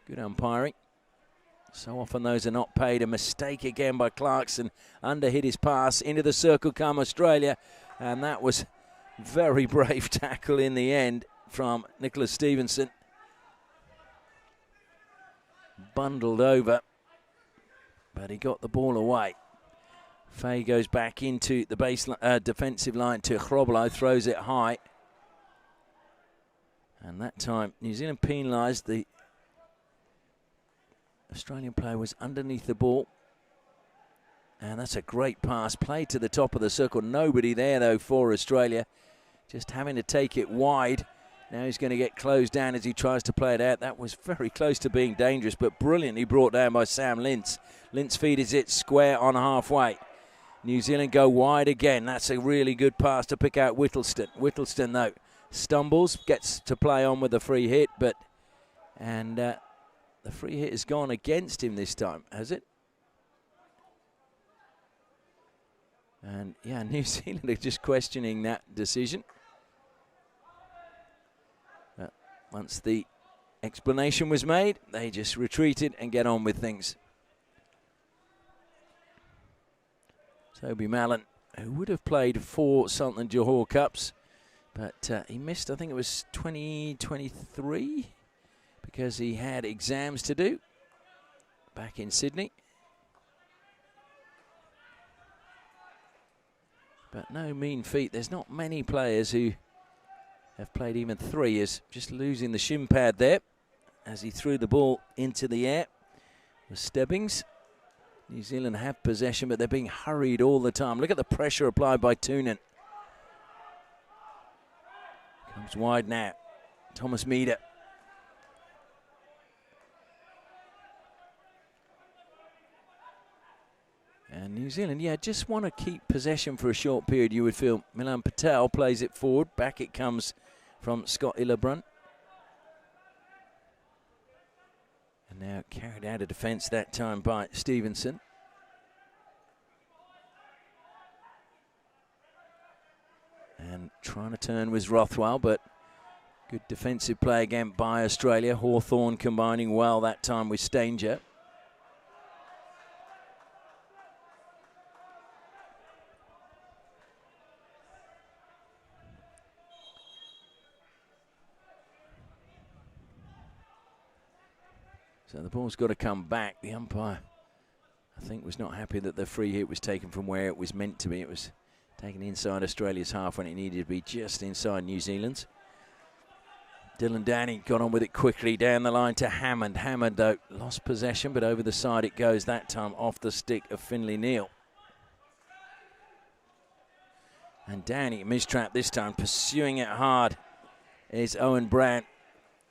Good umpiring. So often those are not paid. A mistake again by Clarkson. Underhit his pass. Into the circle come Australia. And that was very brave tackle in the end from Nicholas Stevenson. Bundled over, but he got the ball away. Fay goes back into the base defensive line to Grobbelaar, throws it high. And that time, New Zealand penalised. The Australian player was underneath the ball. And that's a great pass, played to the top of the circle. Nobody there, though, for Australia. Just having to take it wide. Now he's going to get closed down as he tries to play it out. That was very close to being dangerous, but brilliantly brought down by Sam Lintz. Lintz feeds it square on halfway. New Zealand go wide again. That's a really good pass to pick out Whittleston. Whittleston, though, stumbles, gets to play on with a free hit, but the free hit has gone against him this time, has it? And yeah, New Zealand are just questioning that decision. Once the explanation was made, they just retreated and get on with things. Toby Mallon, who would have played 4 Sultan of Johor Cups, but he missed, I think it was 2023, because he had exams to do back in Sydney. But no mean feat. There's not many players who have played even 3 years. Just losing the shin pad there as he threw the ball into the air with Stebbings. New Zealand have possession, but they're being hurried all the time. Look at the pressure applied by Toonan. Comes wide now. Thomas Meader. And New Zealand, yeah, just want to keep possession for a short period, you would feel. Milan Patel plays it forward. Back it comes from Scott Illebrun. And now carried out of defence that time by Stevenson. Trying to turn was Rothwell, but good defensive play again by Australia. Hawthorn combining well that time with Stanger. So the ball's got to come back. The umpire, I think, was not happy that the free hit was taken from where it was meant to be. It was taken inside Australia's half when it needed to be just inside New Zealand's. Dylan Downey got on with it quickly down the line to Hammond. Hammond, though, lost possession, but over the side it goes that time off the stick of Finlay Neal. And Downey, mistrap this time, pursuing it hard is Owen Brown.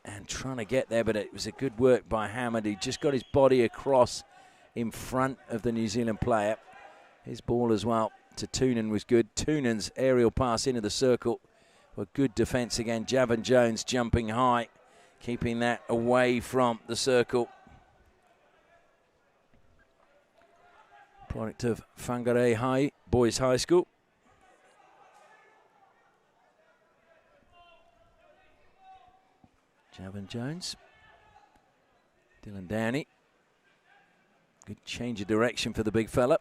And trying to get there, but it was a good work by Hammond. He just got his body across in front of the New Zealand player. His ball as well to Toonan was good. Toonan's aerial pass into the circle. Well, good defence again. Javon Jones jumping high, keeping that away from the circle. Product of Whangarei High, Boys High School. Javon Jones, Dylan Downey. Good change of direction for the big fella.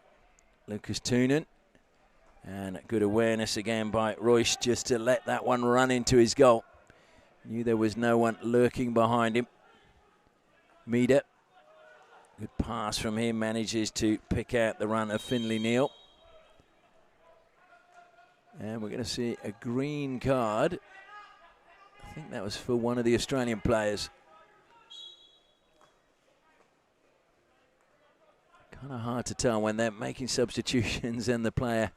Lucas Toonan. And good awareness again by Royce just to let that one run into his goal. Knew there was no one lurking behind him. Meader. Good pass from him. Manages to pick out the run of Finlay Neal. And we're going to see a green card. I think that was for one of the Australian players. Kind of hard to tell when they're making substitutions and the player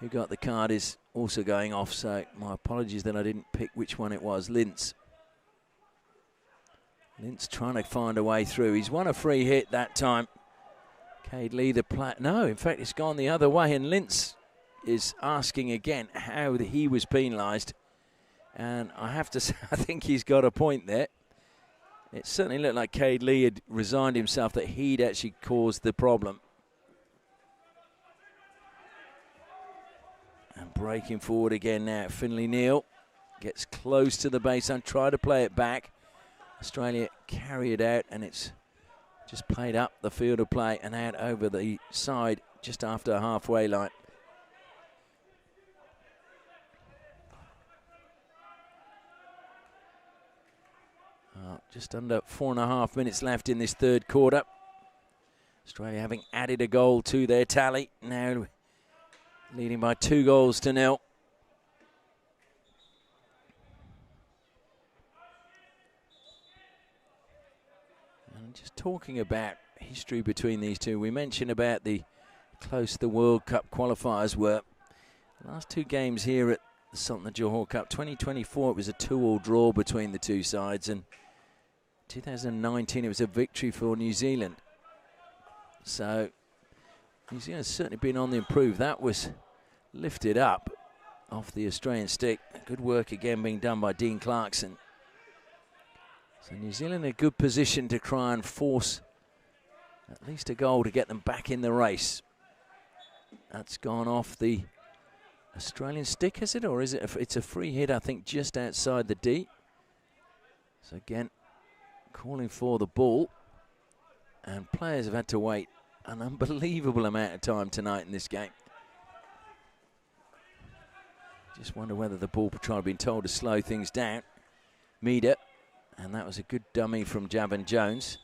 who got the card is also going off. So my apologies that I didn't pick which one it was. Lintz. Lintz trying to find a way through. He's won a free hit that time. Cade Lee, the player. No, in fact, it's gone the other way. And Lintz is asking again how he was penalised. And I have to say, I think he's got a point there. It certainly looked like Cade Lee had resigned himself that he'd actually caused the problem. And breaking forward again now. Finlay Neal gets close to the baseline, try to play it back. Australia carry it out, and it's just played up the field of play and out over the side just after the halfway line. Just under 4.5 minutes left in this third quarter. Australia having added a goal to their tally. Now leading by 2-0. And just talking about history between these two, we mentioned about the close the World Cup qualifiers were. The last two games here at the Sultan of Johor Cup, 2024, it was a 2-2 draw between the two sides, and 2019 it was a victory for New Zealand. So New Zealand's certainly been on the improve. That was lifted up off the Australian stick. Good work again being done by Dean Clarkson. So New Zealand in a good position to try and force at least a goal to get them back in the race. That's gone off the Australian stick, is it? Or is it? It's a free hit, I think, just outside the D. So again, calling for the ball. And players have had to wait an unbelievable amount of time tonight in this game. Just wonder whether the ball patrol have been told to slow things down. Meader, and that was a good dummy from Javon Jones.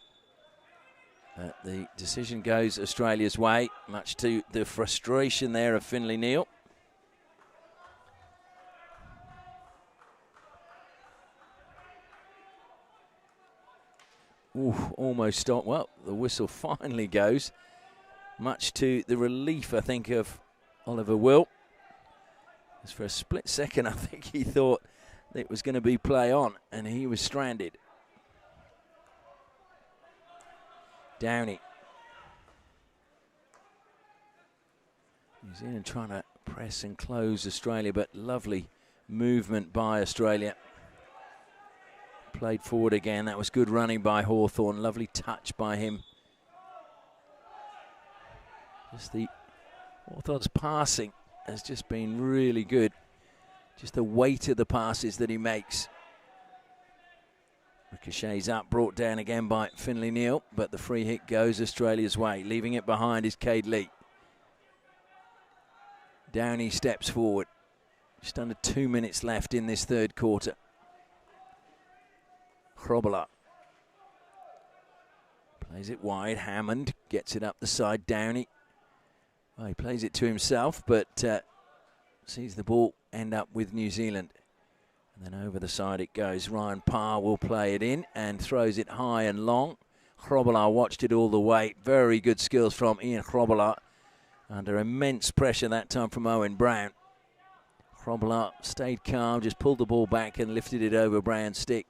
The decision goes Australia's way, much to the frustration there of Finlay Neal. Ooh, almost stopped. Well, the whistle finally goes, much to the relief, I think, of Oliver Wilt. As for a split second, I think he thought it was going to be play on, and he was stranded. Downey. New Zealand trying to press and close Australia, but lovely movement by Australia. Played forward again. That was good running by Hawthorn. Lovely touch by him. Just the Hawthorn's passing has just been really good. Just the weight of the passes that he makes. Ricochet's up, brought down again by Finlay Neal, but the free hit goes Australia's way. Leaving it behind is Cade Lee. Downey steps forward. Just under 2 minutes left in this third quarter. Hrobala plays it wide. Hammond gets it up the side. Downey. Well, he plays it to himself, but sees the ball end up with New Zealand. And then over the side it goes. Ryan Parr will play it in and throws it high and long. Hrobala watched it all the way. Very good skills from Ian Hrobala. Under immense pressure that time from Owen Brown. Hrobala stayed calm, just pulled the ball back and lifted it over Brown's stick.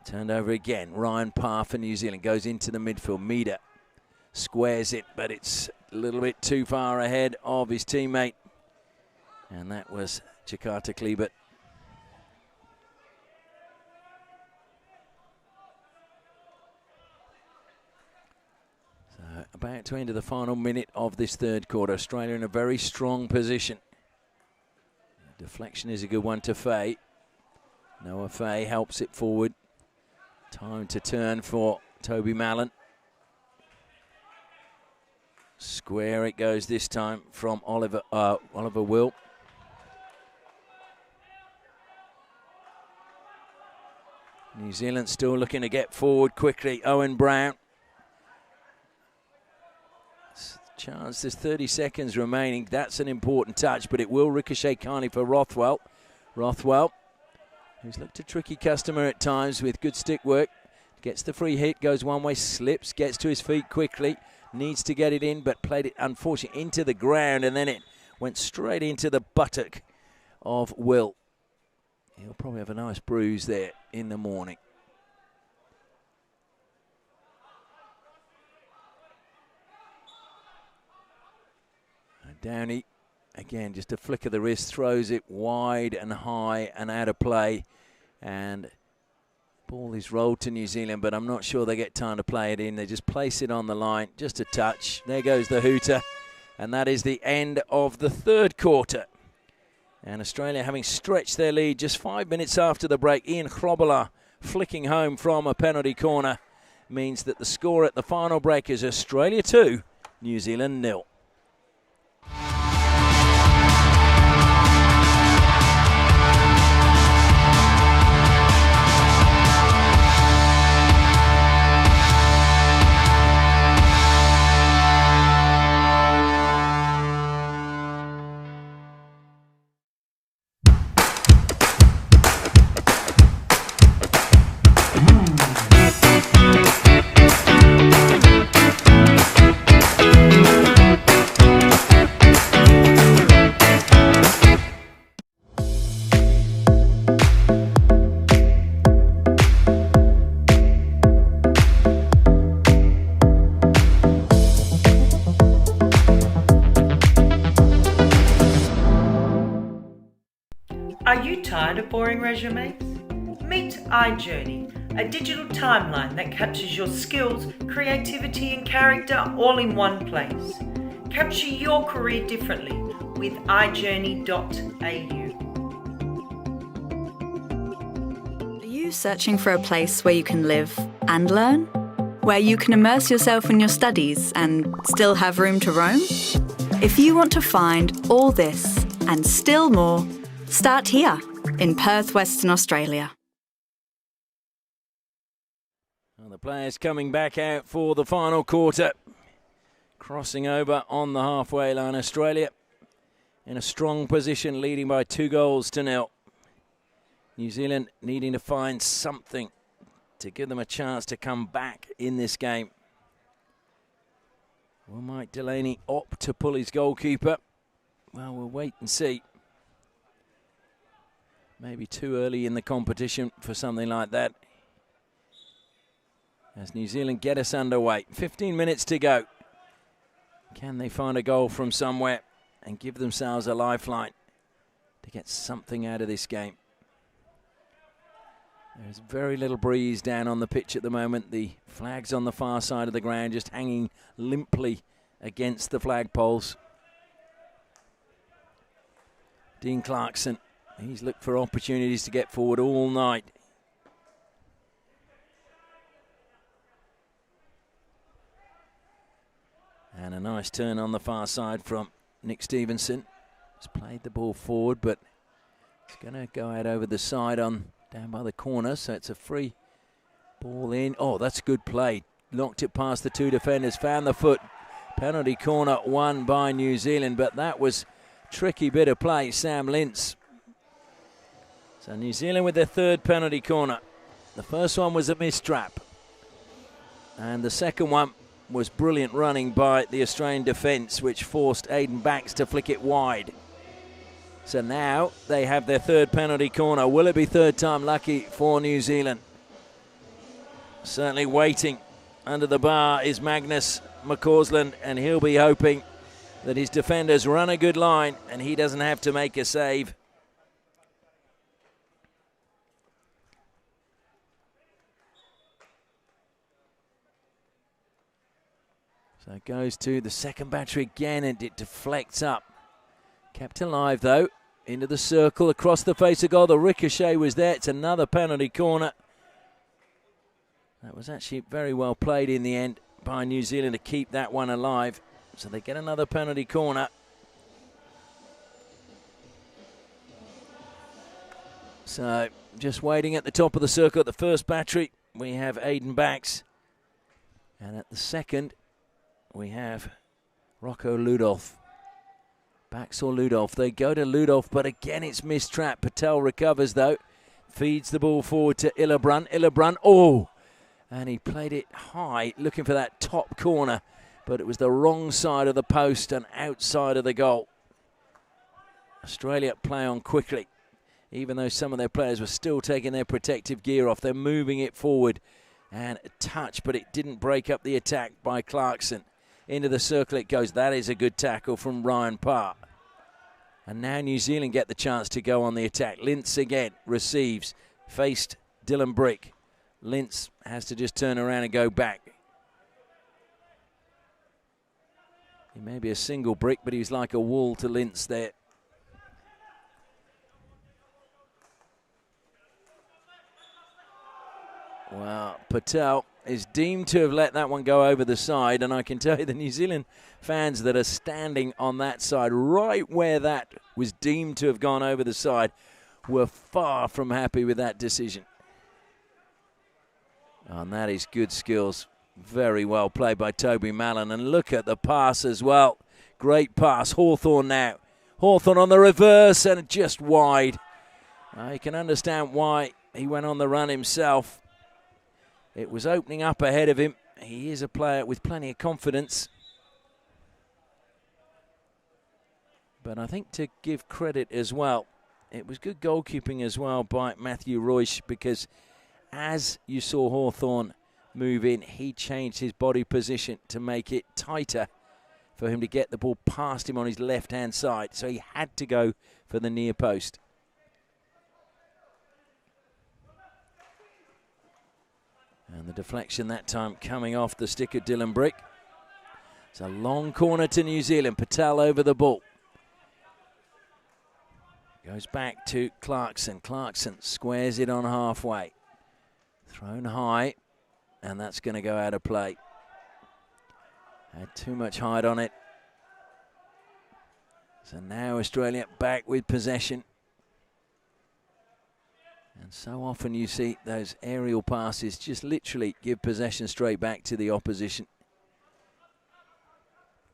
Turned over again. Ryan Parr for New Zealand goes into the midfield. Meader squares it, but it's a little bit too far ahead of his teammate. And that was Jakarta Klebert. So about to enter the final minute of this third quarter. Australia in a very strong position. Deflection is a good one to Fay. Noah Fay helps it forward. Time to turn for Toby Mallon. Square it goes this time from Oliver Will. New Zealand still looking to get forward quickly. Owen Brown. Chance, there's 30 seconds remaining. That's an important touch, but it will ricochet kindly for Rothwell. Rothwell, who's looked a tricky customer at times with good stick work. Gets the free hit, goes one way, slips, gets to his feet quickly. Needs to get it in, but played it, unfortunately, into the ground, and then it went straight into the buttock of Will. He'll probably have a nice bruise there in the morning. Downey, again, just a flick of the wrist, throws it wide and high and out of play. And ball is rolled to New Zealand, but I'm not sure they get time to play it in. They just place it on the line, just a touch. There goes the hooter. And that is the end of the third quarter. And Australia having stretched their lead just 5 minutes after the break. Ian Hrobala flicking home from a penalty corner means that the score at the final break is Australia 2, New Zealand 0. Are you tired of boring resumes? Meet iJourney, a digital timeline that captures your skills, creativity and character all in one place. Capture your career differently with iJourney.au. Are you searching for a place where you can live and learn? Where you can immerse yourself in your studies and still have room to roam? If you want to find all this and still more, start here in Perth, Western Australia. Well, the players coming back out for the final quarter. Crossing over on the halfway line, Australia in a strong position, leading by 2-0. New Zealand needing to find something to give them a chance to come back in this game. Will Mike Delaney opt to pull his goalkeeper? Well, we'll wait and see. Maybe too early in the competition for something like that. As New Zealand get us underway. 15 minutes to go. Can they find a goal from somewhere and give themselves a lifeline to get something out of this game? There's very little breeze down on the pitch at the moment. The flag's on the far side of the ground, just hanging limply against the flagpoles. Dean Clarkson, he's looked for opportunities to get forward all night. And a nice turn on the far side from Nick Stevenson. He's played the ball forward, but it's going to go out over the side on down by the corner, so it's a free ball in. Oh, that's good play. Knocked it past the two defenders, found the foot. Penalty corner won by New Zealand, but that was tricky bit of play, Sam Lintz. So New Zealand with their third penalty corner. The first one was a mistrap, and the second one was brilliant running by the Australian defence, which forced Aidan Banks to flick it wide. So now they have their third penalty corner. Will it be third time lucky for New Zealand? Certainly waiting under the bar is Magnus McCausland, and he'll be hoping that his defenders run a good line and he doesn't have to make a save. So it goes to the second battery again, and it deflects up. Kept alive though, into the circle, across the face of goal. The ricochet was there. It's another penalty corner. That was actually very well played in the end by New Zealand to keep that one alive. So they get another penalty corner. So just waiting at the top of the circle at the first battery, we have Aidan Banks. And at the second, we have Rocco Ludolf. Banks or Ludolf. They go to Ludolf, but again it's mistrap. Patel recovers though. Feeds the ball forward to Illebrun. Illebrun, oh! And he played it high, looking for that top corner, but it was the wrong side of the post and outside of the goal. Australia play on quickly. Even though some of their players were still taking their protective gear off, they're moving it forward. And a touch, but it didn't break up the attack by Clarkson. Into the circle it goes. That is a good tackle from Ryan Parr. And now New Zealand get the chance to go on the attack. Lintz again receives, faced Dylan Brick. Lintz has to just turn around and go back. He may be a single Brick, but he's like a wall to Lintz there. Well, Patel is deemed to have let that one go over the side, and I can tell you the New Zealand fans that are standing on that side, right where that was deemed to have gone over the side, were far from happy with that decision. And that is good skills. Very well played by Toby Mallon. And look at the pass as well. Great pass. Hawthorn now. Hawthorn on the reverse and just wide. You can understand why he went on the run himself. It was opening up ahead of him. He is a player with plenty of confidence. But I think to give credit as well, it was good goalkeeping as well by Matthew Royce, because as you saw Hawthorn move in, he changed his body position to make it tighter for him to get the ball past him on his left-hand side. So he had to go for the near post. And the deflection that time coming off the stick of Dylan Brick. It's a long corner to New Zealand. Patel over the ball. Goes back to Clarkson. Clarkson squares it on halfway. Thrown high, and that's going to go out of play. Had too much height on it. So now Australia back with possession. And so often you see those aerial passes just literally give possession straight back to the opposition.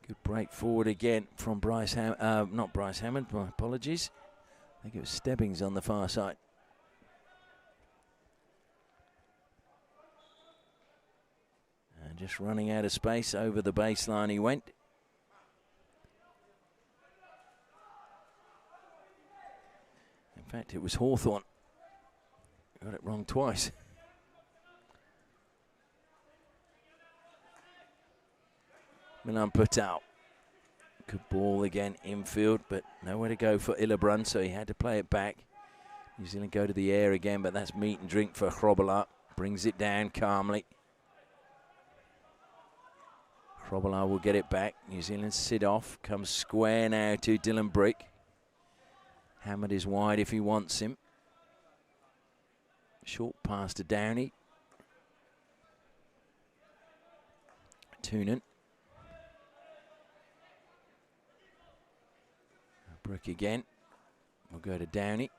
Good break forward again from Bryce Hammond. Not Bryce Hammond, my apologies. I think it was Stebbings on the far side. And just running out of space over the baseline he went. In fact, it was Hawthorn. Got it wrong twice. Milan Patel. Good ball again, infield, but nowhere to go for Illebrun, so he had to play it back. New Zealand go to the air again, but that's meat and drink for Grobbelaar. Brings it down calmly. Grobbelaar will get it back. New Zealand sit off. Comes square now to Dylan Brick. Hammond is wide if he wants him. Short pass to Downey. Toonan. Brick again. We'll go to Downey.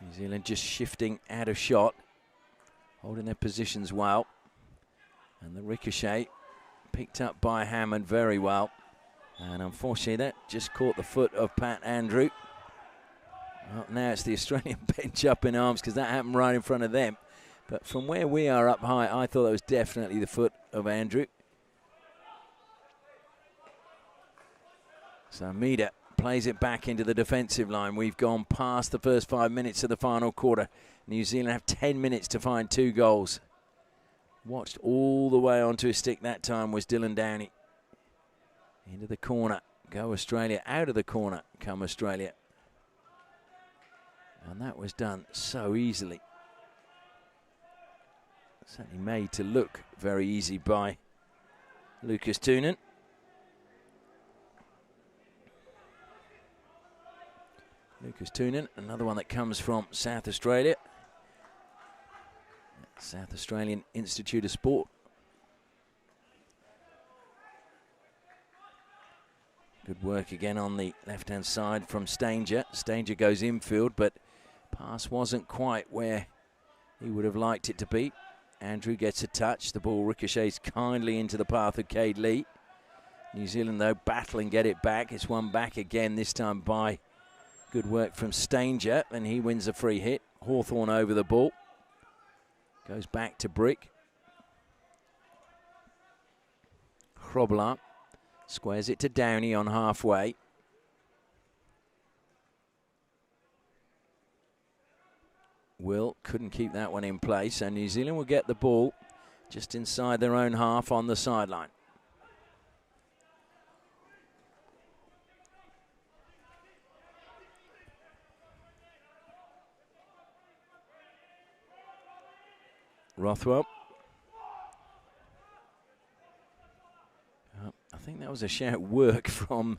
New Zealand just shifting out of shot, holding their positions well. And the ricochet picked up by Hammond very well. And unfortunately that just caught the foot of Pat Andrew. Well, now it's the Australian bench up in arms because that happened right in front of them. But from where we are up high, I thought that was definitely the foot of Andrew. So Mida plays it back into the defensive line. We've gone past the first 5 minutes of the final quarter. New Zealand have 10 minutes to find 2 goals. Watched all the way onto his stick that time was Dylan Downey. Into the corner. Go Australia. Out of the corner come Australia. And that was done so easily. Certainly made to look very easy by Lucas Toonan. Lucas Toonan, another one that comes from South Australia. South Australian Institute of Sport. Good work again on the left-hand side from Stanger. Stanger goes infield, but pass wasn't quite where he would have liked it to be. Andrew gets a touch. The ball ricochets kindly into the path of Cade Lee. New Zealand, though, battling, get it back. It's won back again, this time by good work from Stanger, and he wins a free hit. Hawthorn over the ball. Goes back to Brick. Hrobler squares it to Downey on halfway. Will couldn't keep that one in place, and New Zealand will get the ball just inside their own half on the sideline. Rothwell. I think that was a shout work from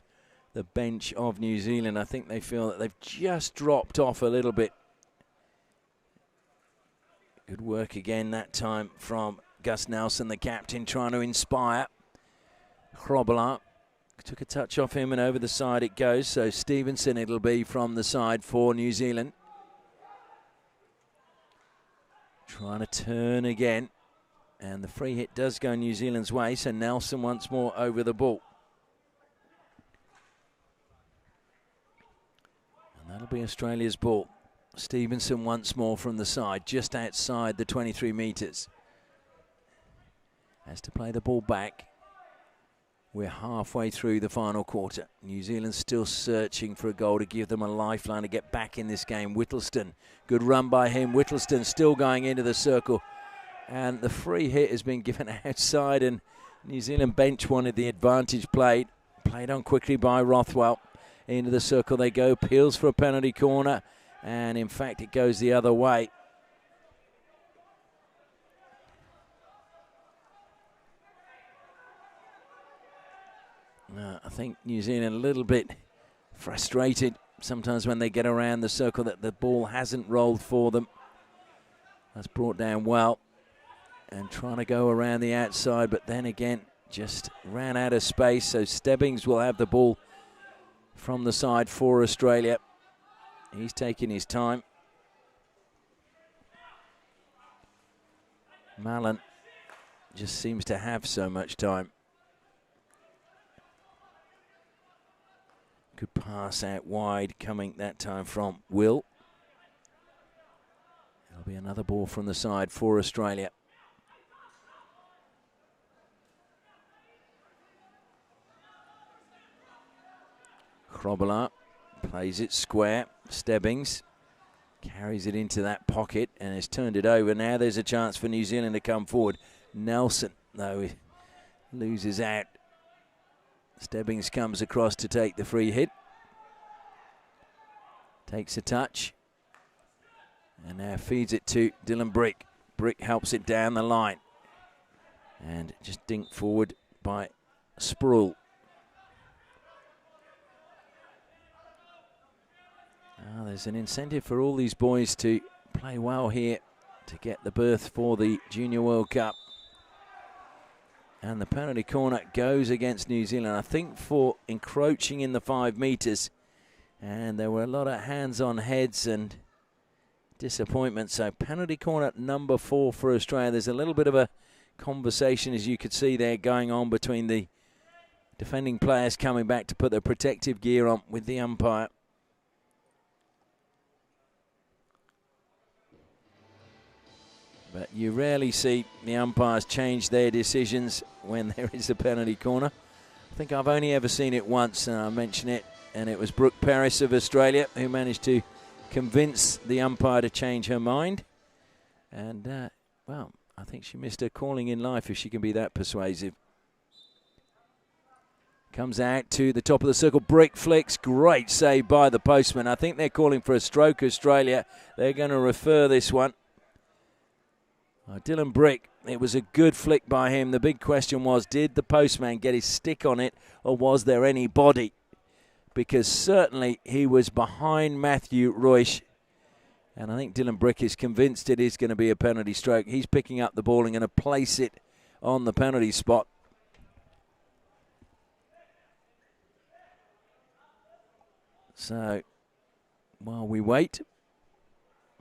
the bench of New Zealand. I think they feel that they've just dropped off a little bit. Good work again that time from Gus Nelson, the captain, trying to inspire. Hrobler took a touch off him and over the side it goes. So Stevenson it'll be from the side for New Zealand. Trying to turn again. And the free hit does go New Zealand's way. So Nelson once more over the ball. And that'll be Australia's ball. Stevenson once more from the side, just outside the 23 metres. Has to play the ball back. We're halfway through the final quarter. New Zealand still searching for a goal to give them a lifeline to get back in this game. Whittleston, good run by him. Whittleston still going into the circle. And the free hit has been given outside, and New Zealand bench wanted the advantage played. Played on quickly by Rothwell. Into the circle they go. Peels for a penalty corner. And in fact, it goes the other way. I think New Zealand a little bit frustrated sometimes when they get around the circle that the ball hasn't rolled for them. That's brought down well. And trying to go around the outside, but then again, just ran out of space. So Stebbings will have the ball from the side for Australia. He's taking his time. Mallon just seems to have so much time. Good pass out wide coming that time from Will. There'll be another ball from the side for Australia. Hrobler plays it square. Stebbings carries it into that pocket and has turned it over. Now there's a chance for New Zealand to come forward. Nelson, though, he loses out. Stebbings comes across to take the free hit. Takes a touch. And now feeds it to Dylan Brick. Brick helps it down the line. And just dinked forward by Sproul. There's an incentive for all these boys to play well here to get the berth for the Junior World Cup. And the penalty corner goes against New Zealand, I think for encroaching in the 5 metres. And there were a lot of hands on heads and disappointment. So penalty corner number 4 for Australia. There's a little bit of a conversation, as you could see there, going on between the defending players coming back to put their protective gear on with the umpire. But you rarely see the umpires change their decisions when there is a penalty corner. I think I've only ever seen it once, and I mention it, and it was Brooke Paris of Australia who managed to convince the umpire to change her mind. And, well, I think she missed her calling in life if she can be that persuasive. Comes out to the top of the circle. Brick flicks. Great save by the postman. I think they're calling for a stroke, Australia. They're going to refer this one. Dylan Brick, it was a good flick by him. The big question was, did the postman get his stick on it, or was there any body? Because certainly he was behind Matthew Royce. And I think Dylan Brick is convinced it is going to be a penalty stroke. He's picking up the ball and going to place it on the penalty spot. So, while we wait,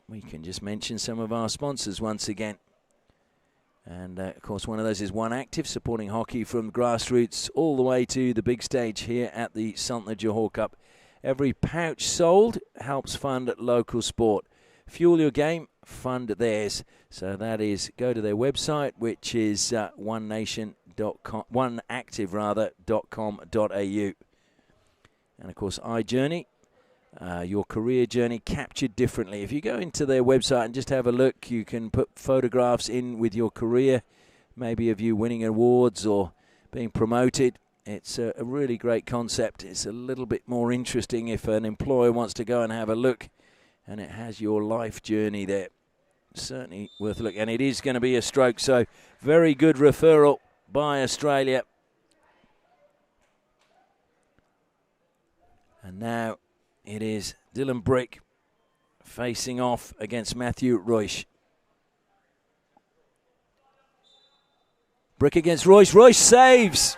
we can just mention some of our sponsors once again. And, of course, one of those is One Active, supporting hockey from grassroots all the way to the big stage here at the Sultan of Johor Cup. Every pouch sold helps fund local sport. Fuel your game, fund theirs. So that is, go to their website, which is oneactive.com.au. And, of course, iJourney. Your career journey captured differently. If you go into their website and just have a look, you can put photographs in with your career, maybe of you winning awards or being promoted. It's a really great concept. It's a little bit more interesting if an employer wants to go and have a look, and it has your life journey there. Certainly worth a look. And it is going to be a stroke, so very good referral by Australia. And now it is Dylan Brick facing off against Matthew Royce. Brick against Royce. Royce saves.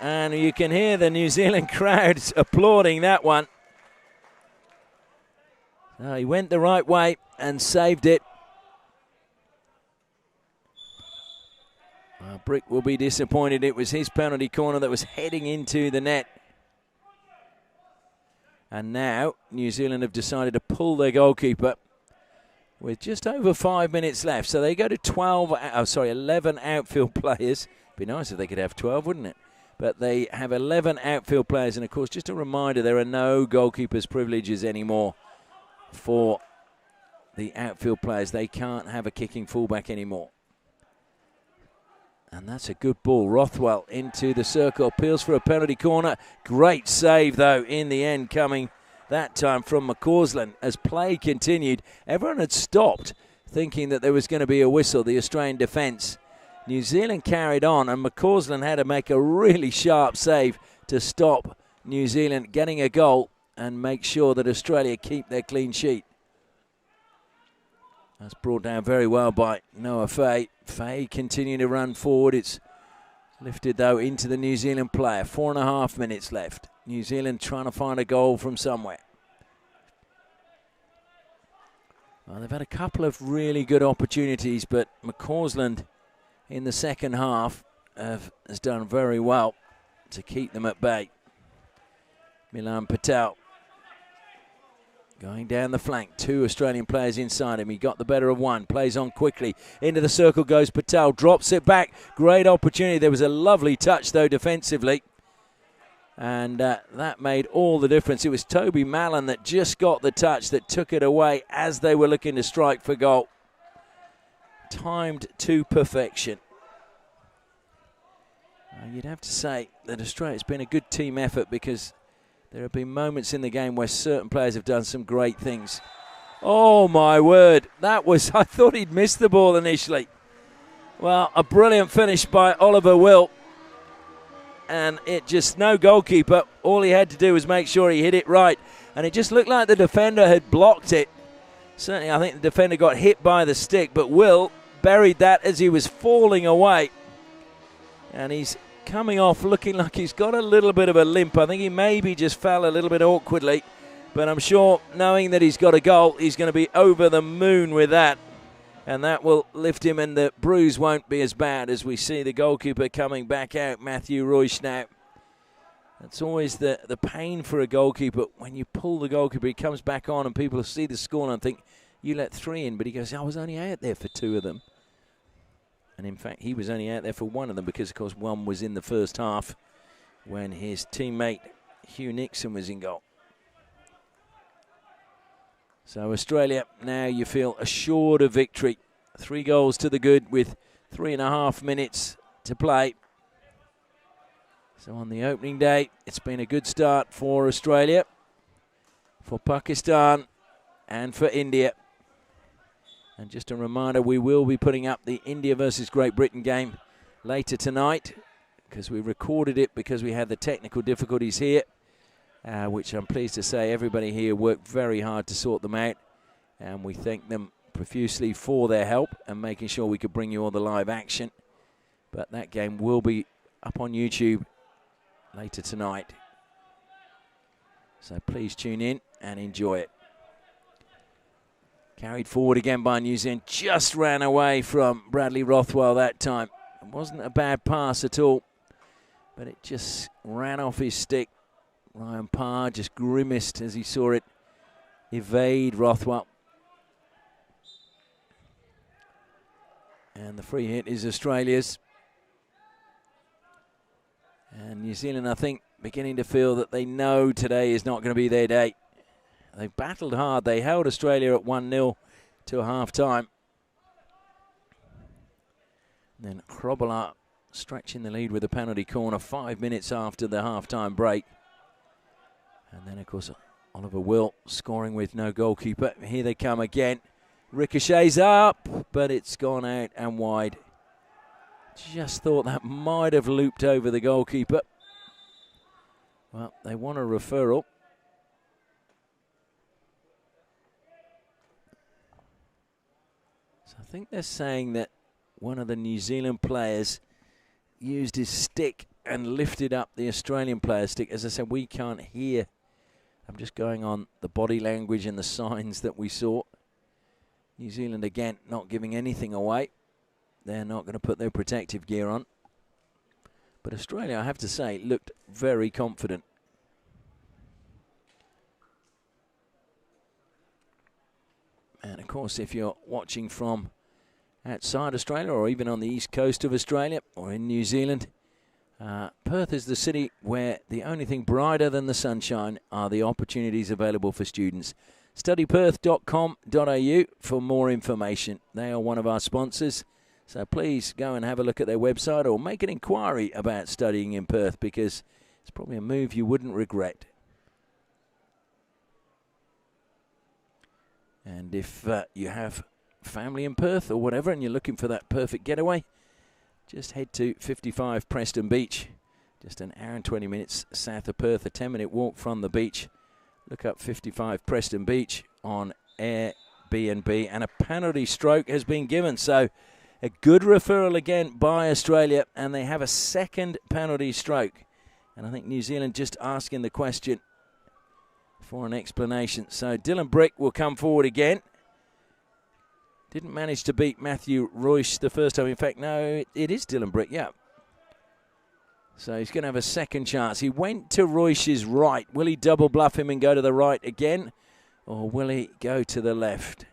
And you can hear the New Zealand crowds applauding that one. So he went the right way and saved it. Well, Brick will be disappointed. It was his penalty corner that was heading into the net. And now New Zealand have decided to pull their goalkeeper with just over 5 minutes left. So they go to 11 outfield players. Be nice if they could have 12, wouldn't it? But they have 11 outfield players. And, of course, just a reminder, there are no goalkeepers' privileges anymore for the outfield players. They can't have a kicking fullback anymore. And that's a good ball. Rothwell into the circle, appeals for a penalty corner. Great save, though, in the end, coming that time from McCausland. As play continued, everyone had stopped, thinking that there was going to be a whistle, the Australian defence. New Zealand carried on, and McCausland had to make a really sharp save to stop New Zealand getting a goal and make sure that Australia keep their clean sheet. That's brought down very well by Noah Fay. Fay continuing to run forward. It's lifted, though, into the New Zealand player. 4.5 minutes left. New Zealand trying to find a goal from somewhere. Well, they've had a couple of really good opportunities, but McCausland in the second half has done very well to keep them at bay. Milan Patel going down the flank. 2 Australian players inside him. He got the better of one. Plays on quickly. Into the circle goes Patel. Drops it back. Great opportunity. There was a lovely touch, though, defensively. And that made all the difference. It was Toby Mallon that just got the touch that took it away as they were looking to strike for goal. Timed to perfection. You'd have to say that Australia's been a good team effort, because there have been moments in the game where certain players have done some great things. Oh, my word. That was, I thought he'd missed the ball initially. Well, a brilliant finish by Oliver Wilt. and it just no goalkeeper. All he had to do was make sure he hit it right, and it just looked like the defender had blocked it. Certainly, I think the defender got hit by the stick, but Will buried that as he was falling away. And he's coming off looking like he's got a little bit of a limp. I think he maybe just fell a little bit awkwardly, but I'm sure knowing that he's got a goal, he's going to be over the moon with that. And that will lift him, and the bruise won't be as bad as we see the goalkeeper coming back out, Matthew Royce now. That's always the pain for a goalkeeper. When you pull the goalkeeper, he comes back on and people see the score and think, you let 3 in. But he goes, I was only out there for 2 of them. And in fact, he was only out there for 1 of them because, of course, 1 was in the first half when his teammate Hugh Nixon was in goal. So Australia, now you feel assured of victory. 3 goals to the good with 3.5 minutes to play. So on the opening day, it's been a good start for Australia, for Pakistan, and for India. And just a reminder, we will be putting up the India versus Great Britain game later tonight, because we recorded it because we had the technical difficulties here, which I'm pleased to say everybody here worked very hard to sort them out. And we thank them profusely for their help and making sure we could bring you all the live action. But that game will be up on YouTube later tonight. So please tune in and enjoy it. Carried forward again by New Zealand. Just ran away from Bradley Rothwell that time. It wasn't a bad pass at all, but it just ran off his stick. Ryan Parr just grimaced as he saw it evade Rothwell. And the free hit is Australia's. And New Zealand, I think, beginning to feel that they know today is not going to be their day. They've battled hard. They held Australia at 1-0 to half-time. Then Krobala stretching the lead with a penalty corner 5 minutes after the half-time break. And then, of course, Oliver Will scoring with no goalkeeper. Here they come again. Ricochets up, but it's gone out and wide. Just thought that might have looped over the goalkeeper. Well, they want a referral. So I think they're saying that one of the New Zealand players used his stick and lifted up the Australian player's stick. As I said, we can't hear. I'm just going on the body language and the signs that we saw. New Zealand, again, not giving anything away. They're not going to put their protective gear on. But Australia, I have to say, looked very confident. And, of course, if you're watching from outside Australia or even on the east coast of Australia or in New Zealand, Perth is the city where the only thing brighter than the sunshine are the opportunities available for students. Studyperth.com.au for more information. They are one of our sponsors. So please go and have a look at their website or make an inquiry about studying in Perth, because it's probably a move you wouldn't regret. And if you have family in Perth or whatever and you're looking for that perfect getaway, just head to 55 Preston Beach. Just an hour and 20 minutes south of Perth, a 10-minute walk from the beach. Look up 55 Preston Beach on Airbnb, and a penalty stroke has been given. So a good referral again by Australia, and they have a second penalty stroke. And I think New Zealand just asking the question for an explanation. So Dylan Brick will come forward again. Didn't manage to beat Matthew Royce the first time. In fact, no, it is Dylan Brick, yeah. So he's going to have a second chance. He went to Royce's right. Will he double bluff him and go to the right again? Or will he go to the left?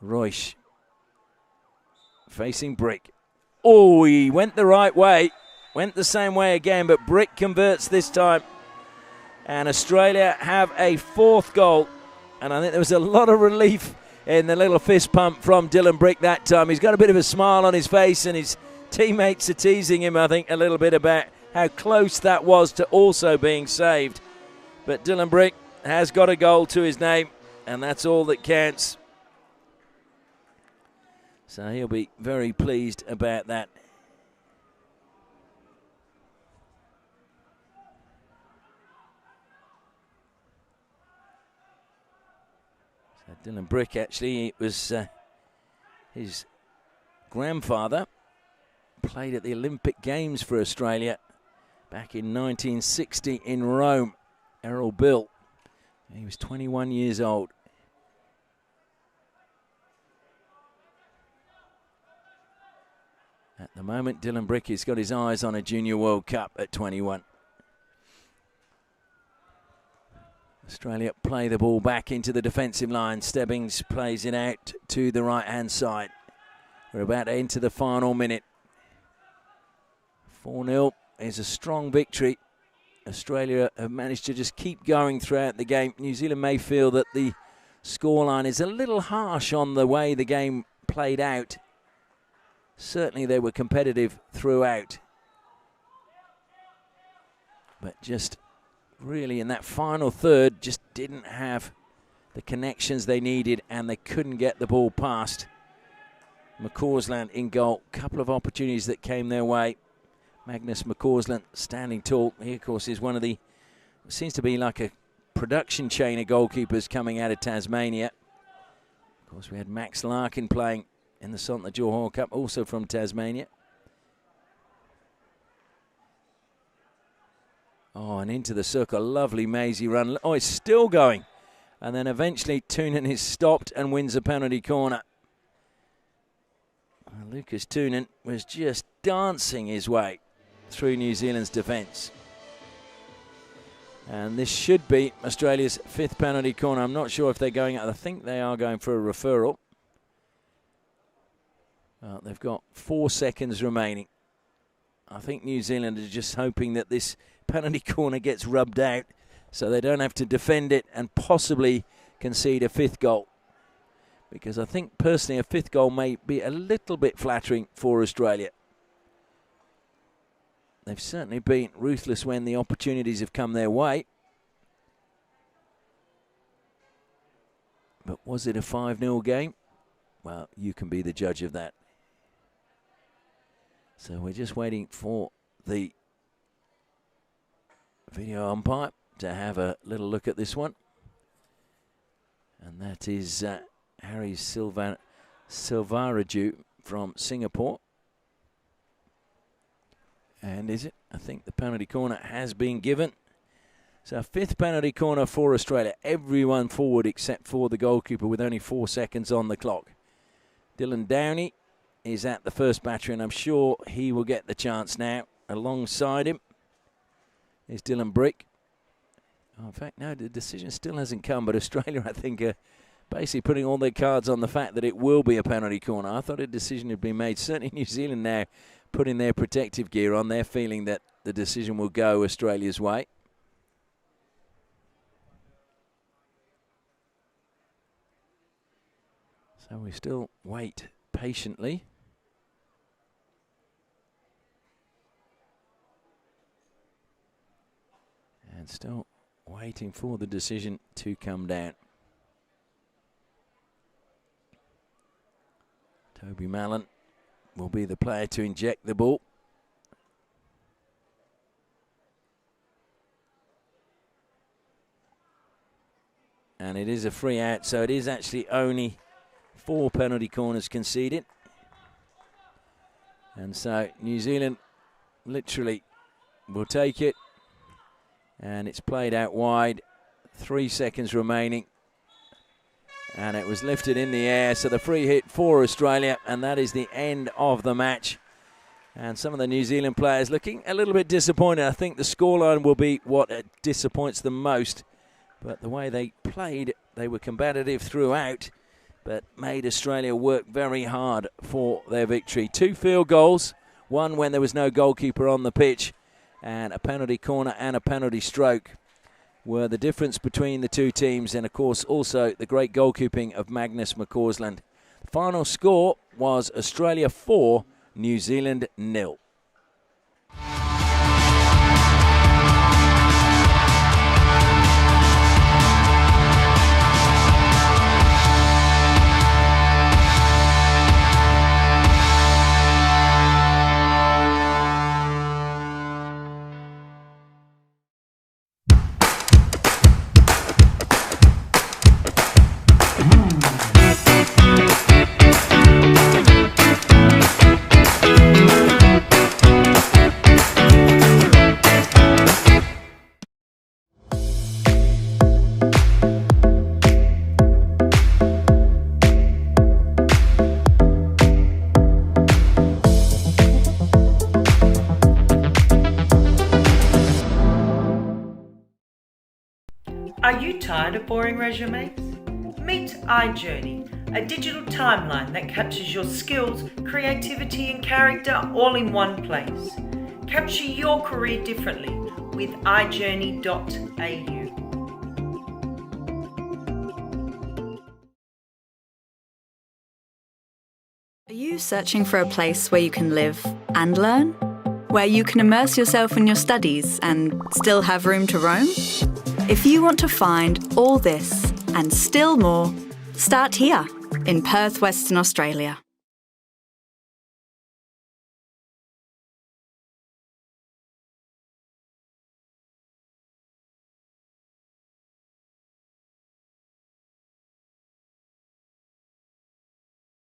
Royce facing Brick. Oh, he went the right way. Went the same way again, but Brick converts this time. And Australia have a 4th goal. And I think there was a lot of relief in the little fist pump from Dylan Brick that time. He's got a bit of a smile on his face, and his teammates are teasing him, I think, a little bit about how close that was to also being saved. But Dylan Brick has got a goal to his name, and that's all that counts. So he'll be very pleased about that. Dylan Brick, actually, it was his grandfather played at the Olympic Games for Australia back in 1960 in Rome. Errol Bill. He was 21 years old. At the moment, Dylan Brick has got his eyes on a Junior World Cup at 21. Australia play the ball back into the defensive line. Stebbings plays it out to the right-hand side. We're about to enter the final minute. 4-0 is a strong victory. Australia have managed to just keep going throughout the game. New Zealand may feel that the scoreline is a little harsh on the way the game played out. Certainly they were competitive throughout. But just really in that final third just didn't have the connections they needed, and they couldn't get the ball past McCausland in goal. Couple of opportunities that came their way. Magnus McCausland standing tall. He, of course, is one of the, seems to be like a production chain of goalkeepers coming out of Tasmania. Of course, we had Max Larkin playing in the Sultan of Johor Cup, also from Tasmania. Oh, and into the circle. Lovely mazy run. Oh, it's still going. And then eventually Toonen is stopped and wins a penalty corner. Well, Lucas Toonen was just dancing his way through New Zealand's defence. And this should be Australia's 5th penalty corner. I'm not sure if they're going, I think they are going for a referral. Well, they've got 4 seconds remaining. I think New Zealand are just hoping that this penalty corner gets rubbed out so they don't have to defend it and possibly concede a 5th goal. Because I think personally a 5th goal may be a little bit flattering for Australia. They've certainly been ruthless when the opportunities have come their way. But was it a 5-0 game? Well, you can be the judge of that. So we're just waiting for the video umpire to have a little look at this one. And that is Harry Silvaraju from Singapore. And is it? I think the penalty corner has been given. So 5th penalty corner for Australia. Everyone forward except for the goalkeeper with only 4 seconds on the clock. Dylan Downey is at the first battery, and I'm sure he will get the chance now. Alongside him is Dylan Brick. Oh, in fact, no, the decision still hasn't come, but Australia, I think, are basically putting all their cards on the fact that it will be a penalty corner. I thought a decision had been made. Certainly New Zealand now putting their protective gear on. They're feeling that the decision will go Australia's way. So we still wait patiently. And still waiting for the decision to come down. Toby Mallon will be the player to inject the ball. And it is a free out, so it is actually only 4 penalty corners conceded. And so New Zealand literally will take it. And it's played out wide. 3 seconds remaining. And it was lifted in the air. So the free hit for Australia. And that is the end of the match. And some of the New Zealand players looking a little bit disappointed. I think the scoreline will be what disappoints them most. But the way they played, they were combative throughout, but made Australia work very hard for their victory. 2 field goals, one when there was no goalkeeper on the pitch, and a penalty corner and a penalty stroke were the difference between the two teams, and of course also the great goalkeeping of Magnus McCausland. The final score was Australia 4, New Zealand 0. Are you tired of boring resumes? Meet iJourney, a digital timeline that captures your skills, creativity and character all in one place. Capture your career differently with iJourney.au. Are you searching for a place where you can live and learn? Where you can immerse yourself in your studies and still have room to roam? If you want to find all this and still more, start here in Perth, Western Australia.